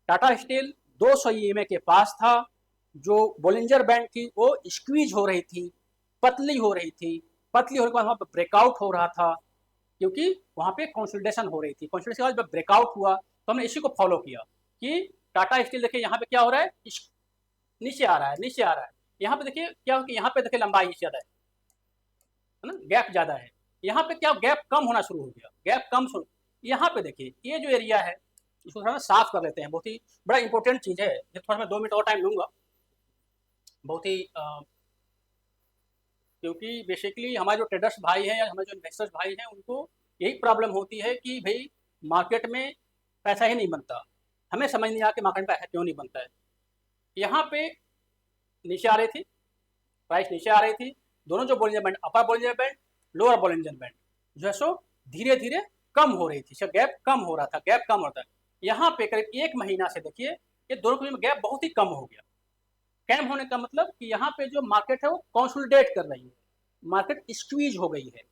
टाटा स्टील 200 EMA के पास था, जो बोलिंजर बैंड थी वो स्क्वीज हो रही थी, पतली हो रही थी, पतली होने के बाद वहाँ पर ब्रेकआउट हो रहा था, क्योंकि वहाँ पे कंसोलिडेशन हो रही थी। कंसोलिडेशन के बाद जब ब्रेकआउट हुआ तो हमने इसी को फॉलो किया कि टाटा स्टील देखिए यहाँ पे क्या हो रहा है, नीचे आ रहा है, नीचे आ रहा है। यहाँ पे देखिए क्या हो कि यहाँ पे देखिए लंबाई ज़्यादा है ना, गैप ज़्यादा है। यहाँ पे क्या गैप कम होना शुरू हो गया, गैप कम शुरू। यहाँ पे देखिए ये जो एरिया है इसको थोड़ा साफ कर लेते हैं, बहुत ही बड़ा इंपॉर्टेंट चीज़ है। ये थोड़ा मैं 2 मिनट और टाइम लूँगा, बहुत ही क्योंकि बेसिकली हमारे जो ट्रेडर्स भाई हैं या हमारे जो इन्वेस्टर्स भाई हैं उनको यही प्रॉब्लम होती है कि भाई मार्केट में पैसा ही नहीं बनता। हमें समझ नहीं आया कि मार्केट में पैसा क्यों नहीं बनता है। यहाँ पे नीचे आ रही थी, प्राइस नीचे आ रही थी, दोनों जो Bollinger band, upper Bollinger band, lower Bollinger band जो है सो धीरे धीरे कम हो रही थी, गैप कम हो रहा था, गैप कम होता है। यहाँ पे करीब 1 महीना से देखिए ये दोनों के बीच में गैप बहुत ही कम हो गया। कम होने का मतलब कि यहाँ पे जो मार्केट है वो कंसोलिडेट कर रही है, मार्केट स्क्वीज हो गई है।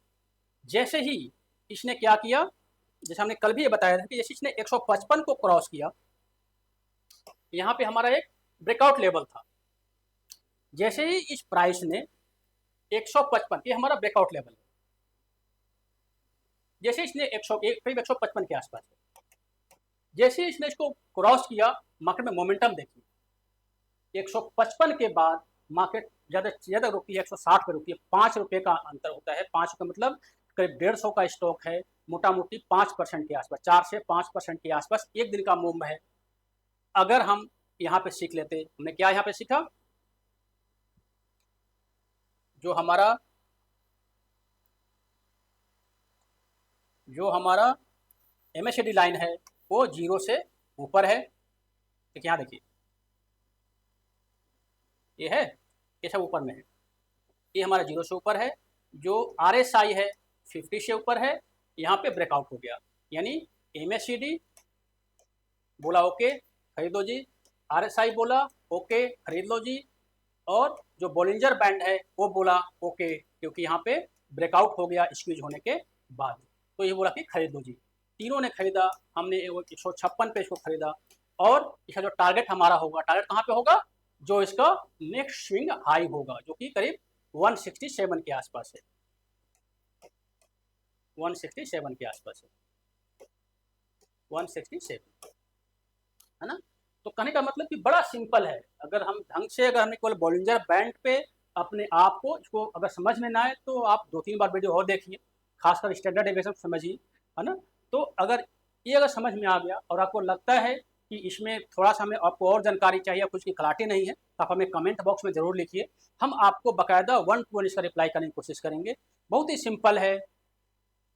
जैसे ही इसने क्या किया, जैसे हमने कल भी ये बताया था कि जैसे इसने 155 को क्रॉस किया, यहाँ पे हमारा एक ब्रेकआउट लेवल था। जैसे ही इस प्राइस ने 155, ये हमारा ब्रेकआउट लेवल है, जैसे इसने 155 के आसपास है, जैसे इसने इसको क्रॉस किया मार्केट में मोमेंटम देखिए 155 के बाद मार्केट ज़्यादा ज़्यादा रुकती है, 160 पे रुकती है। 5 रुपये का अंतर होता है, 5 का मतलब करीब 150 का स्टॉक है, मोटा मोटी 5% के आसपास, 4 से 5% के आसपास एक दिन का मूव है। अगर हम यहाँ पे सीख लेते, हमने क्या यहाँ पे सीखा, जो हमारा MACD लाइन है वो 0 से ऊपर है। ठीक, यहाँ देखिए ये है, ये सब ऊपर में है, ये हमारा 0 से ऊपर है। जो RSI है 50 से ऊपर है, यहाँ पे ब्रेकआउट हो गया, यानी MACD बोला ओके खरीद लो जी, RSI बोला ओके खरीद लो जी, और जो बोलिंजर बैंड है वो बोला ओके, क्योंकि यहाँ पे ब्रेकआउट हो गया स्क्वीज होने के बाद, तो ये बोला कि खरीद लो जी। तीनों ने खरीदा, हमने 156 पे इसको खरीदा, और इसका जो टारगेट हमारा होगा, टारगेट कहाँ पे होगा, जो इसका नेक्स्ट स्विंग हाई होगा, जो कि करीब 167 के आसपास है, 167 के आसपास है, 167 है ना। तो कहने का मतलब कि बड़ा सिंपल है, अगर हम ढंग से, अगर हमने केवल बॉलिंजर बैंड पे अपने आप को, इसको अगर समझ में ना आए तो आप 2-3 बार वीडियो और देखिए, खासकर स्टैंडर्ड डेविएशन समझिए, है ना। तो अगर ये अगर समझ में आ गया और आपको लगता है कि इसमें थोड़ा सा हमें आपको और जानकारी चाहिए, कुछ की खराटे नहीं है, तो आप हमें कमेंट बॉक्स में ज़रूर लिखिए, हम आपको बाकायदा 1 to 1 इसका रिप्लाई करने की कोशिश करेंगे। बहुत ही सिंपल है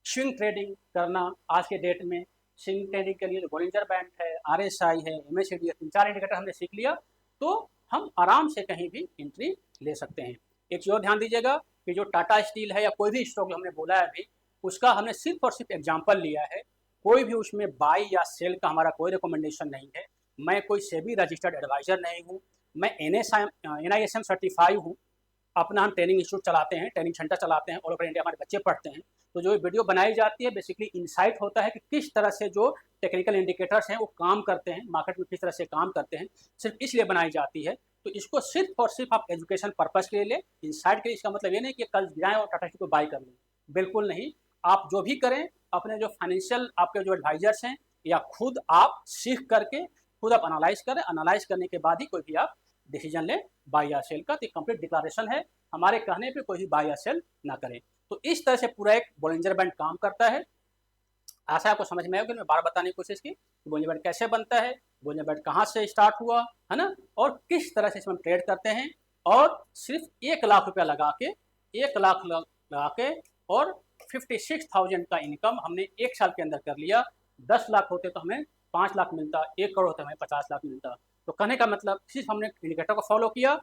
स्विंग ट्रेडिंग करना आज के डेट में। स्विंग ट्रेडिंग के लिए जो बॉलिंजर बैंड है, RSI है, MACD है, 3-4 इंडिकेटर हमने सीख लिया, तो हम आराम से कहीं भी एंट्री ले सकते हैं। एक चीज़ और ध्यान दीजिएगा कि जो टाटा स्टील है या कोई भी स्टॉक जो हमने बोला है अभी, उसका हमने सिर्फ और सिर्फ एग्जाम्पल लिया है, कोई भी उसमें बाई या सेल का हमारा कोई रिकमेंडेशन नहीं है। मैं कोई सेबी रजिस्टर्ड एडवाइज़र नहीं हूँ, मैं NISM सर्टिफाई हूँ, अपना हम ट्रेनिंग इंस्टीट्यूट चलाते हैं, ट्रेनिंग सेंटर चलाते हैं, ऑल ओवर इंडिया हमारे बच्चे पढ़ते हैं। तो जो वीडियो बनाई जाती है बेसिकली इंसाइट होता है कि किस तरह से जो टेक्निकल इंडिकेटर्स हैं वो काम करते हैं, मार्केट में किस तरह से काम करते हैं, सिर्फ इसलिए बनाई जाती है। तो इसको सिर्फ और सिर्फ आप एजुकेशन पर्पज़ के लिए लें, इंसाइट के लिए। इसका मतलब ये नहीं कि कल जाएँ और टाटा स्टील को बाई कर लें, बिल्कुल नहीं। आप जो भी करें, अपने जो फाइनेंशियल आपके जो एडवाइजर्स हैं या खुद आप सीख करके खुद आप एनालाइज करें, एनालाइज करने के बाद ही कोई भी आप डिसीजन लें बाई या सेल का। तो कंप्लीट डिक्लेरेशन है, हमारे कहने पे कोई भी बाई या सेल ना करें। तो इस तरह से पूरा एक बॉलिंजर बैंड काम करता है। आशा आपको समझ में आएगी, मैं बार बताने की कोशिश की बॉलिंजर बैंड कैसे बनता है, बॉलिंजर बैंड कहाँ से स्टार्ट हुआ है ना, और किस तरह से इसमें ट्रेड करते हैं। और सिर्फ 1 लाख रुपया लगा के, 1 लाख लगा के और 56,000 का इनकम हमने 1 साल के अंदर कर लिया। 10 लाख होते तो हमें 5 लाख मिलता, 1 करोड़ होते हमें 50 लाख मिलता। तो कहने का मतलब सिर्फ हमने इंडिकेटर को फॉलो किया,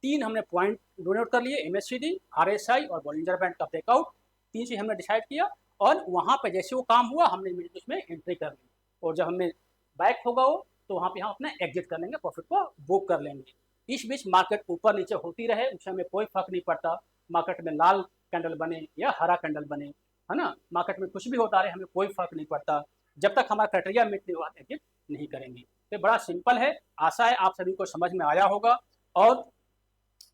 3 हमने पॉइंट नोट कर लिए, MACD, RSI और बॉलिंजर बैंड का ब्रेकआउट, 3 चीज़ हमने डिसाइड किया, और वहाँ पे जैसे वो काम हुआ हमने उसमें एंट्री कर ली, और जब हमें बैक होगा वो, तो वहाँ पे हम अपना एग्जिट कर लेंगे, प्रॉफिट को बुक कर लेंगे। इस बीच मार्केट ऊपर नीचे होती रहे, उससे हमें कोई फर्क नहीं पड़ता, मार्केट में लाल कैंडल बने या हरा कैंडल बने, है ना, मार्केट में कुछ भी होता रहे, हमें कोई फर्क नहीं पड़ता, जब तक हमारा क्राइटेरिया मीट नहीं हुआ एग्जिट नहीं करेंगे। तो बड़ा सिंपल है, आशा है आप सभी को समझ में आया होगा। और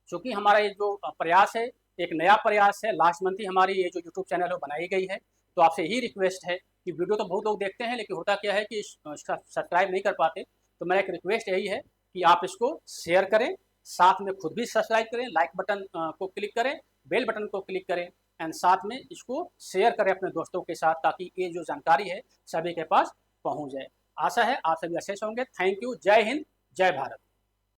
चूँकि हमारा ये जो प्रयास है, एक नया प्रयास है, लास्ट मंथ ही हमारी ये जो यूट्यूब चैनल है बनाई गई है, तो आपसे यही रिक्वेस्ट है कि वीडियो तो बहुत लोग देखते हैं, लेकिन होता क्या है कि सब्सक्राइब नहीं कर पाते। तो मेरा एक रिक्वेस्ट यही है कि आप इसको शेयर करें, साथ में खुद भी सब्सक्राइब करें, लाइक बटन को क्लिक करें, बेल बटन को क्लिक करें एंड साथ में इसको शेयर करें अपने दोस्तों के साथ, ताकि ये जो जानकारी है सभी के पास पहुँच जाए। आशा है आप सभी अच्छे से होंगे। Thank you. जय हिंद, जय भारत।